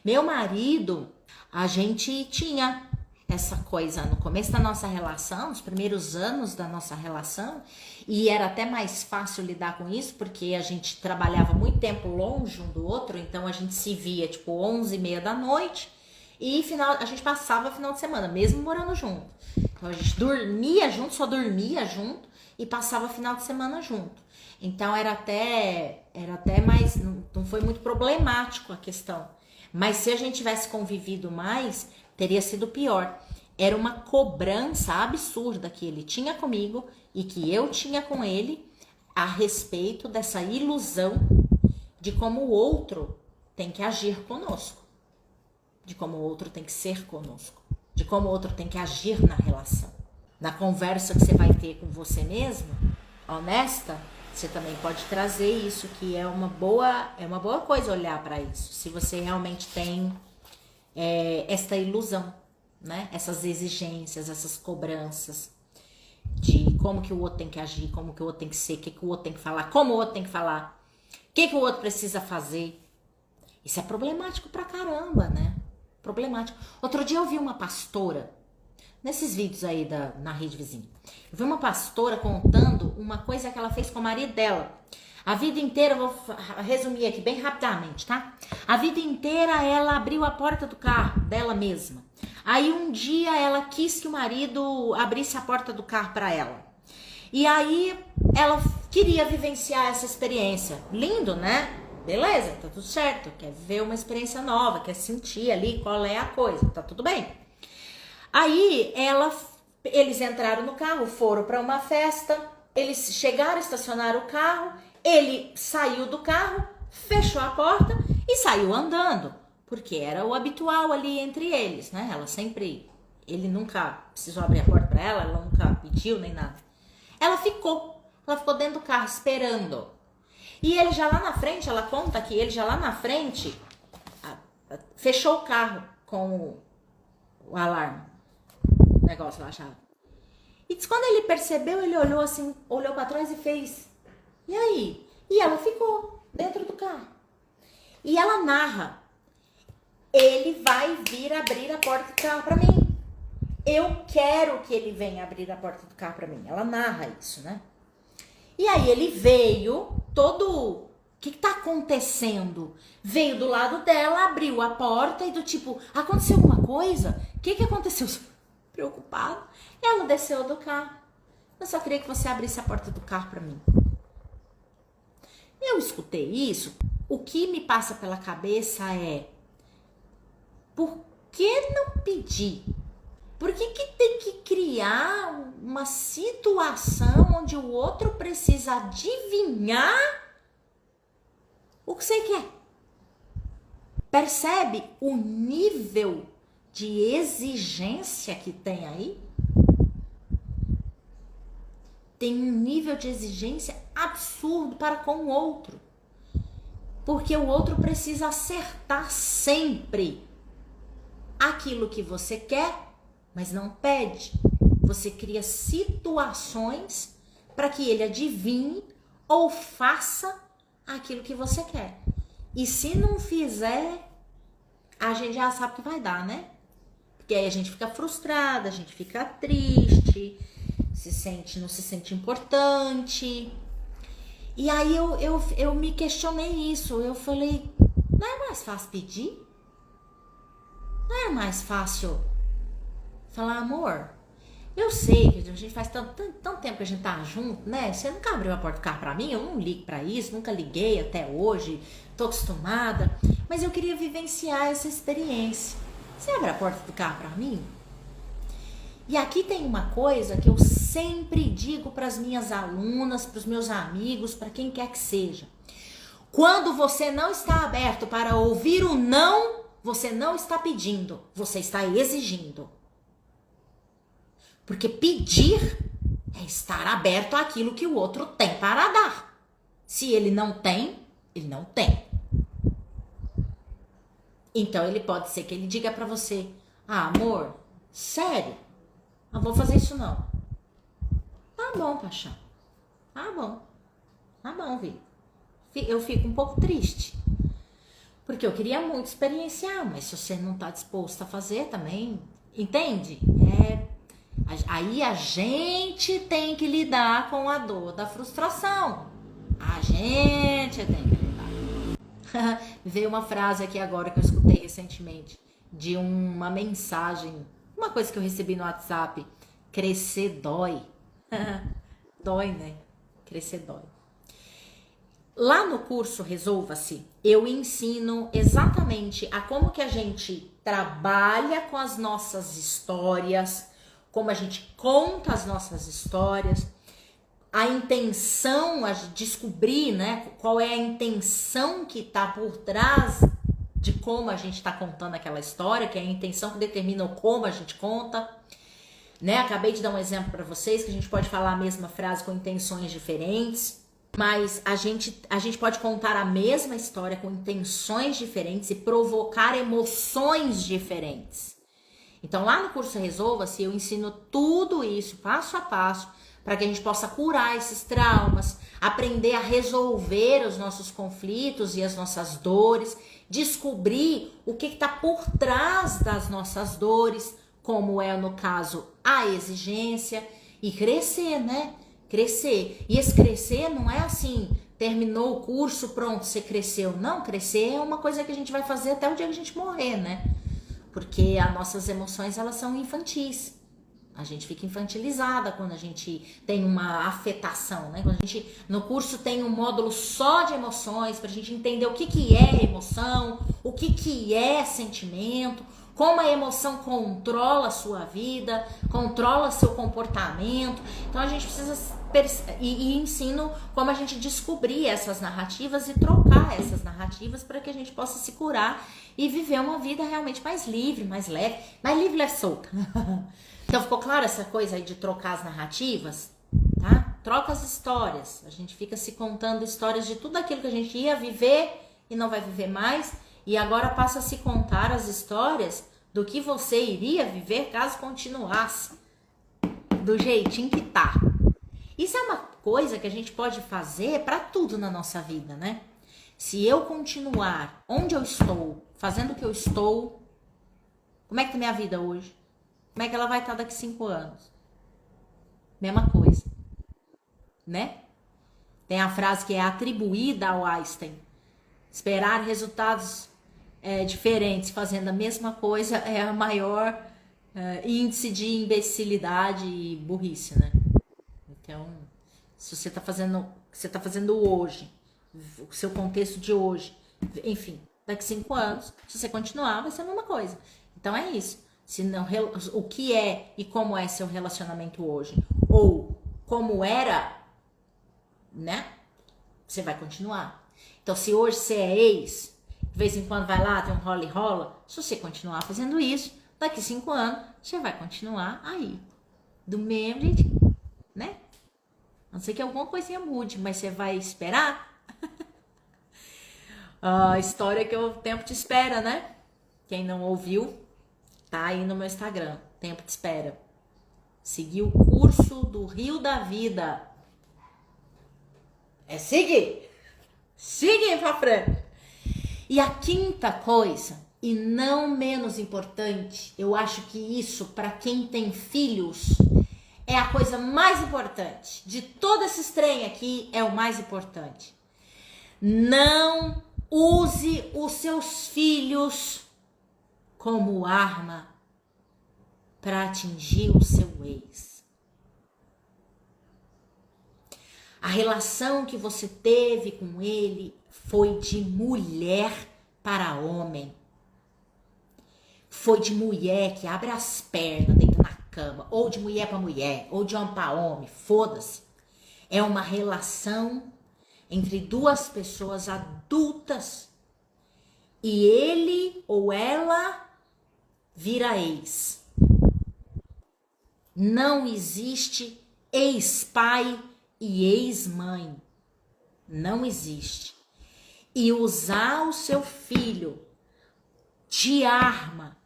Meu marido, a gente tinha essa coisa no começo da nossa relação, os primeiros anos da nossa relação, e era até mais fácil lidar com isso, porque a gente trabalhava muito tempo longe um do outro, então a gente se via tipo 11h30 da noite, e a gente passava final de semana, mesmo morando junto. Então a gente dormia junto, só dormia junto, e passava final de semana junto. Então era até mais, não foi muito problemático a questão. Mas se a gente tivesse convivido mais, teria sido pior. Era uma cobrança absurda que ele tinha comigo e que eu tinha com ele a respeito dessa ilusão de como o outro tem que agir conosco. de como o outro tem que ser conosco, de como o outro tem que agir na relação. Na conversa que você vai ter com você mesmo, honesta, você também pode trazer isso, que é uma boa coisa olhar para isso. Se você realmente tem esta ilusão, né? Essas exigências, essas cobranças de como que o outro tem que agir, como que o outro tem que ser, o que o outro tem que falar, como o outro tem que falar, o que o outro precisa fazer. Isso é problemático pra caramba, né? Problemático. Outro dia eu vi uma pastora, nesses vídeos aí na rede vizinha, eu vi uma pastora contando uma coisa que ela fez com o marido dela. A vida inteira, eu vou resumir aqui bem rapidamente, tá? A vida inteira ela abriu a porta do carro dela mesma. Aí um dia ela quis que o marido abrisse a porta do carro para ela. E aí ela queria vivenciar essa experiência. Lindo, né? Beleza, tá tudo certo. Quer ver uma experiência nova, quer sentir ali qual é a coisa, tá tudo bem. Aí eles entraram no carro, foram para uma festa, eles chegaram, estacionaram o carro, ele saiu do carro, fechou a porta e saiu andando, porque era o habitual ali entre eles, né? Ele nunca precisou abrir a porta para ela nunca pediu nem nada. Ela ficou dentro do carro esperando. E ele já lá na frente, ela conta que ele já lá na frente fechou o carro com o alarme, o negócio lá, a chave. E diz, quando ele percebeu, ele olhou assim, olhou para trás e fez, e aí? E ela ficou dentro do carro. E ela narra, ele vai vir abrir a porta do carro para mim. Eu quero que ele venha abrir a porta do carro para mim. Ela narra isso, né? E aí ele veio, o que tá acontecendo? Veio do lado dela, abriu a porta e do tipo, aconteceu alguma coisa? O que aconteceu? Preocupado. Ela desceu do carro. Eu só queria que você abrisse a porta do carro para mim. Eu escutei isso. O que me passa pela cabeça é, por que não pedir? Por que tem que criar uma situação onde o outro precisa adivinhar o que você quer? Percebe o nível de exigência que tem aí? Tem um nível de exigência absurdo para com o outro. Porque o outro precisa acertar sempre aquilo que você quer, mas não pede. Você cria situações para que ele adivinhe ou faça aquilo que você quer. E se não fizer, a gente já sabe o que vai dar, né? Porque aí a gente fica frustrada, a gente fica triste, não se sente importante. E aí eu me questionei isso. Eu falei, não é mais fácil pedir? Não é mais fácil falar, amor, eu sei que a gente faz tanto tempo que a gente tá junto, né? Você nunca abriu a porta do carro pra mim, eu não ligo pra isso, nunca liguei até hoje, tô acostumada, mas eu queria vivenciar essa experiência. Você abre a porta do carro pra mim? E aqui tem uma coisa que eu sempre digo pras minhas alunas, pros meus amigos, pra quem quer que seja. Quando você não está aberto para ouvir o não, você não está pedindo, você está exigindo. Porque pedir é estar aberto àquilo que o outro tem para dar. Se ele não tem, ele não tem. Então ele pode ser que ele diga pra você, ah, amor, sério, não vou fazer isso não. Tá bom, paixão. Tá bom, Vi. Eu fico um pouco triste. Porque eu queria muito experienciar, mas se você não tá disposto a fazer também, entende? Aí a gente tem que lidar com a dor da frustração. A gente tem que lidar. Veio uma frase aqui agora que eu escutei recentemente, de uma mensagem, uma coisa que eu recebi no WhatsApp. Crescer dói. Dói, né? Crescer dói. Lá no curso Resolva-se, eu ensino exatamente a como que a gente trabalha com as nossas histórias, como a gente conta as nossas histórias, a intenção, a descobrir, né, qual é a intenção que está por trás de como a gente está contando aquela história, que é a intenção que determina o como a gente conta, né? Acabei de dar um exemplo para vocês que a gente pode falar a mesma frase com intenções diferentes, mas a gente pode contar a mesma história com intenções diferentes e provocar emoções diferentes. Então, lá no curso Resolva-se, eu ensino tudo isso, passo a passo, para que a gente possa curar esses traumas, aprender a resolver os nossos conflitos e as nossas dores, descobrir o que está por trás das nossas dores, como é, no caso, a exigência, e crescer, né? Crescer. E esse crescer não é assim, terminou o curso, pronto, você cresceu. Não, crescer é uma coisa que a gente vai fazer até o dia que a gente morrer, né? Porque as nossas emoções, elas são infantis. A gente fica infantilizada quando a gente tem uma afetação, né? Quando a gente, no curso, tem um módulo só de emoções, pra gente entender o que é emoção, o que é sentimento, como a emoção controla a sua vida, controla seu comportamento. Então a gente precisa e ensino como a gente descobrir essas narrativas e trocar essas narrativas para que a gente possa se curar e viver uma vida realmente mais livre, mais leve, leve, solta. Então ficou claro essa coisa aí de trocar as narrativas, tá? Troca as histórias. A gente fica se contando histórias de tudo aquilo que a gente ia viver e não vai viver mais, e agora passa a se contar as histórias do que você iria viver caso continuasse do jeitinho que tá. Isso é uma coisa que a gente pode fazer para tudo na nossa vida, né? Se eu continuar onde eu estou, fazendo o que eu estou, como é que tá minha vida hoje? Como é que ela vai estar daqui 5 anos? Mesma coisa, né? Tem a frase que é atribuída ao Einstein. Esperar resultados diferentes fazendo a mesma coisa é o maior índice de imbecilidade e burrice, né? Então, se você está fazendo o que você está fazendo hoje, o seu contexto de hoje, enfim, daqui 5 anos, se você continuar, vai ser a mesma coisa. Então é isso. Se não, o que é e como é seu relacionamento hoje, ou como era, né? Você vai continuar. Então, se hoje você é ex, de vez em quando vai lá, tem um rola e rola, se você continuar fazendo isso, daqui 5 anos, você vai continuar aí. Do mesmo jeito, né? A não ser que alguma coisinha mude, mas você vai esperar? A história que o tempo te espera, né? Quem não ouviu, tá aí no meu Instagram, tempo te espera. Seguir o curso do Rio da Vida. É seguir. Seguir pra frente. E a quinta coisa, e não menos importante, eu acho que isso, para quem tem filhos, é a coisa mais importante. De todo esse trem aqui, é o mais importante. Não use os seus filhos como arma para atingir o seu ex. A relação que você teve com ele foi de mulher para homem. Foi de mulher que abre as pernas, deita na cama, ou de mulher para mulher, ou de homem para homem, foda-se. É uma relação entre duas pessoas adultas e ele ou ela vira ex. Não existe ex-pai e ex-mãe. Não existe. E usar o seu filho de arma,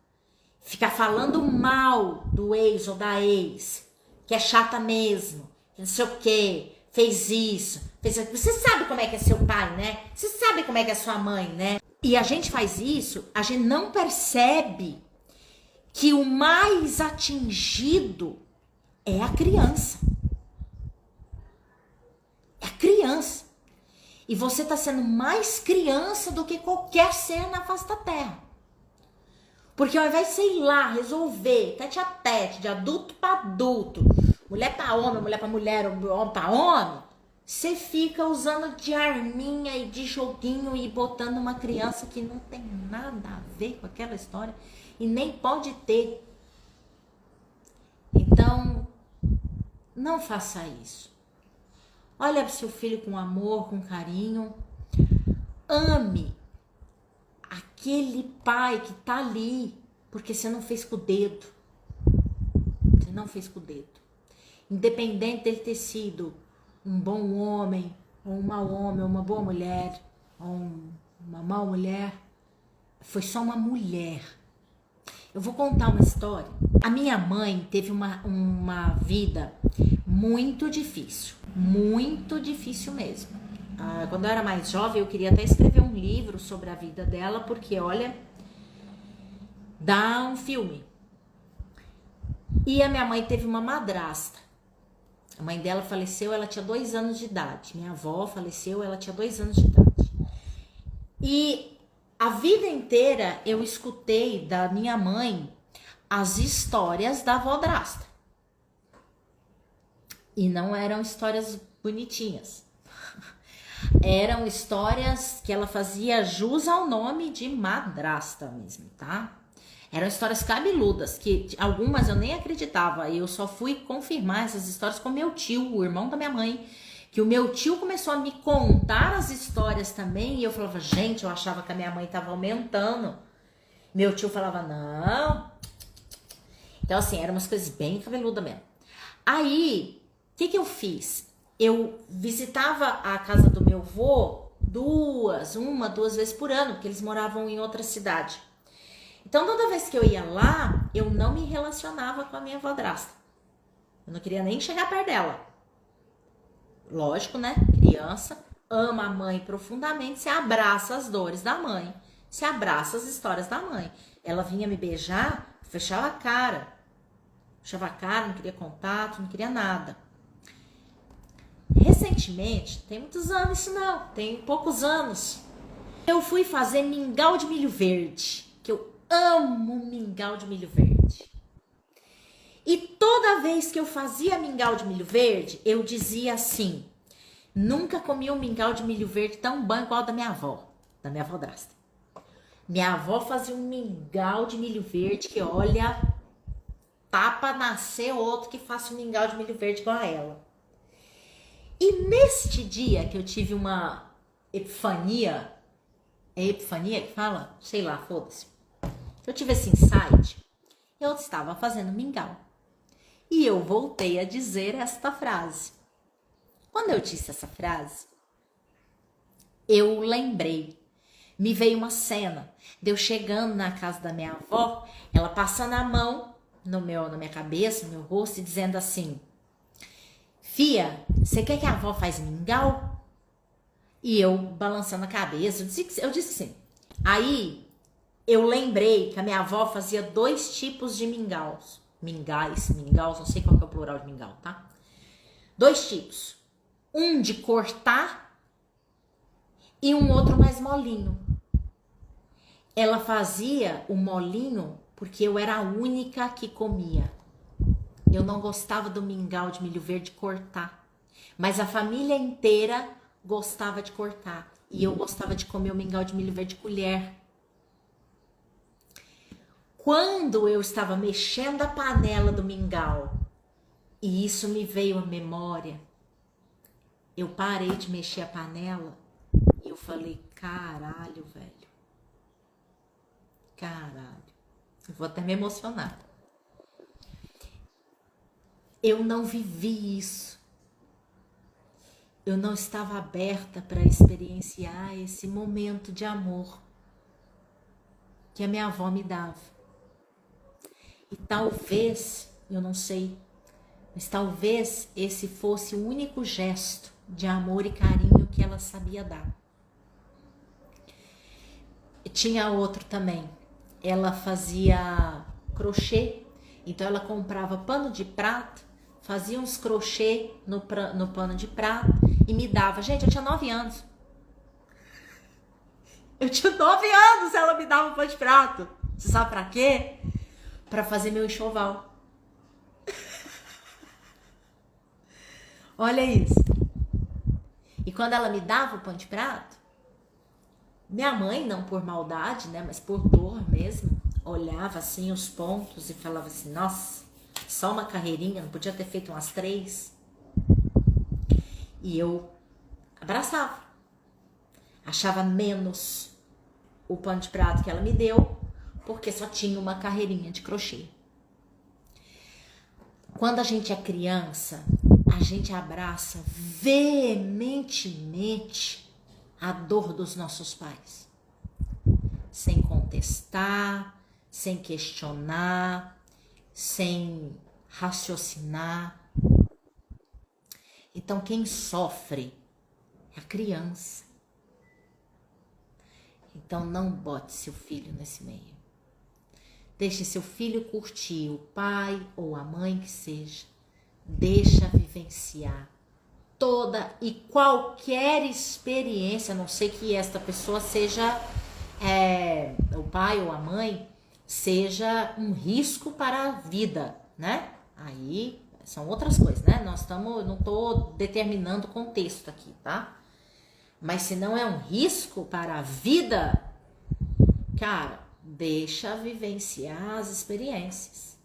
ficar falando mal do ex ou da ex, que é chata mesmo, que não sei o que, fez isso, fez aquilo. Você sabe como é que é seu pai, né? Você sabe como é que é sua mãe, né? E a gente faz isso, a gente não percebe que o mais atingido é a criança. É a criança. E você está sendo mais criança do que qualquer ser na face da terra. Porque ao invés de você ir lá, resolver, tete a tete, de adulto para adulto, mulher para homem, mulher para mulher, homem para homem, você fica usando de arminha e de joguinho e botando uma criança que não tem nada a ver com aquela história e nem pode ter. Então, não faça isso. Olha para o seu filho com amor, com carinho. Ame aquele pai que tá ali porque você não fez com o dedo. Você não fez com o dedo. Independente dele ter sido um bom homem, ou um mau homem, ou uma boa mulher, ou uma má mulher, foi só uma mulher. Eu vou contar uma história. A minha mãe teve uma vida muito difícil mesmo. Quando eu era mais jovem, eu queria até escrever um livro sobre a vida dela, porque, olha, dá um filme. E a minha mãe teve uma madrasta. A mãe dela faleceu, ela tinha 2 anos de idade. Minha avó faleceu, ela tinha 2 anos de idade. E a vida inteira eu escutei da minha mãe as histórias da avó drasta. E não eram histórias bonitinhas. Eram histórias que ela fazia jus ao nome de madrasta mesmo, tá? Eram histórias cabeludas, que algumas eu nem acreditava. E eu só fui confirmar essas histórias com meu tio, o irmão da minha mãe. Que o meu tio começou a me contar as histórias também. E eu falava, gente, eu achava que a minha mãe estava aumentando. Meu tio falava, não. Então, assim, eram umas coisas bem cabeludas mesmo. Aí, o que eu fiz? Eu visitava a casa do meu avô uma, duas vezes por ano, porque eles moravam em outra cidade. Então, toda vez que eu ia lá, eu não me relacionava com a minha avó-drasta. Eu não queria nem chegar perto dela. Lógico, né? Criança ama a mãe profundamente, se abraça as dores da mãe, se abraça as histórias da mãe. Ela vinha me beijar, fechava a cara. Fechava a cara, não queria contato, não queria nada. Recentemente, tem muitos anos isso não, tem poucos anos, eu fui fazer mingau de milho verde, que eu amo mingau de milho verde. E toda vez que eu fazia mingau de milho verde, eu dizia assim, nunca comi um mingau de milho verde tão bom igual da minha avó drasta. Minha avó fazia um mingau de milho verde que, olha, tá pra nascer outro que faça um mingau de milho verde igual a ela. E neste dia que eu tive uma epifania, é epifania que fala? Sei lá, foda-se. Eu tive esse insight, eu estava fazendo mingau. E eu voltei a dizer esta frase. Quando eu disse essa frase, eu lembrei. Me veio uma cena de eu chegando na casa da minha avó, ela passando a mão na minha cabeça, no meu rosto, e dizendo assim, Fia, você quer que a avó faz mingau? E eu balançando a cabeça, eu disse que sim. Aí eu lembrei que a minha avó fazia 2 tipos de mingaus. Mingaus, não sei qual que é o plural de mingau, tá? 2 tipos. Um de cortar e um outro mais molinho. Ela fazia o molinho porque eu era a única que comia. Eu não gostava do mingau de milho verde cortar. Mas a família inteira gostava de cortar. E eu gostava de comer o mingau de milho verde de colher. Quando eu estava mexendo a panela do mingau, e isso me veio à memória, eu parei de mexer a panela e eu falei, caralho, velho. Caralho. Eu vou até me emocionar. Eu não vivi isso. Eu não estava aberta para experienciar esse momento de amor que a minha avó me dava. E talvez, eu não sei, mas talvez esse fosse o único gesto de amor e carinho que ela sabia dar. E tinha outro também. Ela fazia crochê, então ela comprava pano de prato, fazia uns crochê no pano de prato e me dava. Gente, eu tinha 9 anos. Eu tinha 9 anos, ela me dava um pano de prato. Você sabe pra quê? Pra fazer meu enxoval. Olha isso. E quando ela me dava o pano de prato, minha mãe, não por maldade, né, mas por dor mesmo, olhava assim os pontos e falava assim, nossa, só uma carreirinha, não podia ter feito umas 3. E eu abraçava. Achava menos. o pano de prato que ela me deu, porque só tinha uma carreirinha de crochê. Quando a gente é criança, a gente abraça veementemente a dor dos nossos pais, sem contestar, sem questionar, sem raciocinar. Então, quem sofre é a criança. Então, não bote seu filho nesse meio. Deixe seu filho curtir o pai ou a mãe que seja. Deixa vivenciar toda e qualquer experiência, a não ser que esta pessoa seja, o pai ou a mãe, seja um risco para a vida, né? Aí são outras coisas, né? Não tô determinando o contexto aqui, tá? Mas se não é um risco para a vida, cara, deixa vivenciar as experiências.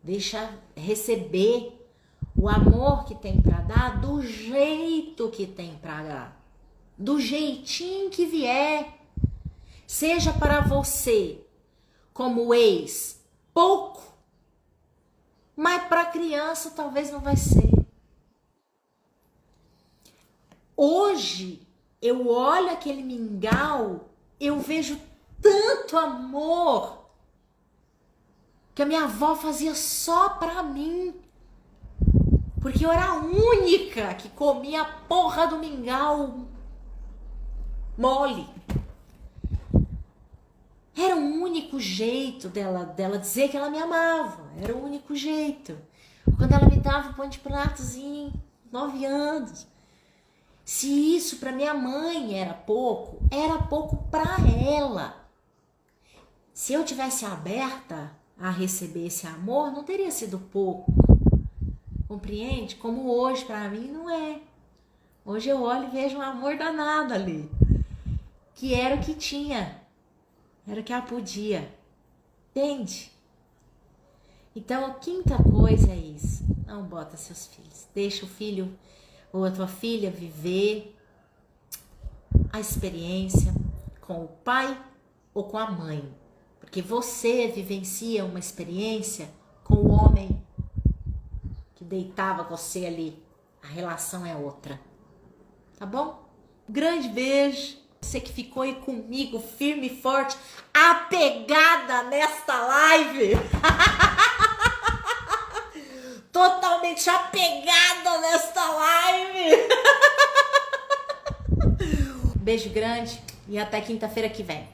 Deixa receber o amor que tem para dar do jeito que tem para dar. Do jeitinho que vier. Seja para você, como ex, pouco, mas para a criança talvez não vai ser. Hoje, eu olho aquele mingau, eu vejo tanto amor que a minha avó fazia só pra mim. Porque eu era a única que comia a porra do mingau mole. Era o único jeito dela dizer que ela me amava. Era o único jeito. Quando ela me dava um pão de pratozinho, 9 anos. Se isso para minha mãe era pouco para ela. Se eu tivesse aberta a receber esse amor, não teria sido pouco. Compreende? Como hoje para mim não é. Hoje eu olho e vejo um amor danado ali. Que era o que tinha. Era o que ela podia. Entende? Então a quinta coisa é isso. Não bota seus filhos. Deixa o filho ou a tua filha viver a experiência com o pai ou com a mãe. Porque você vivencia uma experiência com o homem que deitava você ali. A relação é outra. Tá bom? Grande beijo. Você que ficou aí comigo, firme e forte, apegada nesta live. Totalmente apegada nesta live. Beijo grande e até quinta-feira que vem.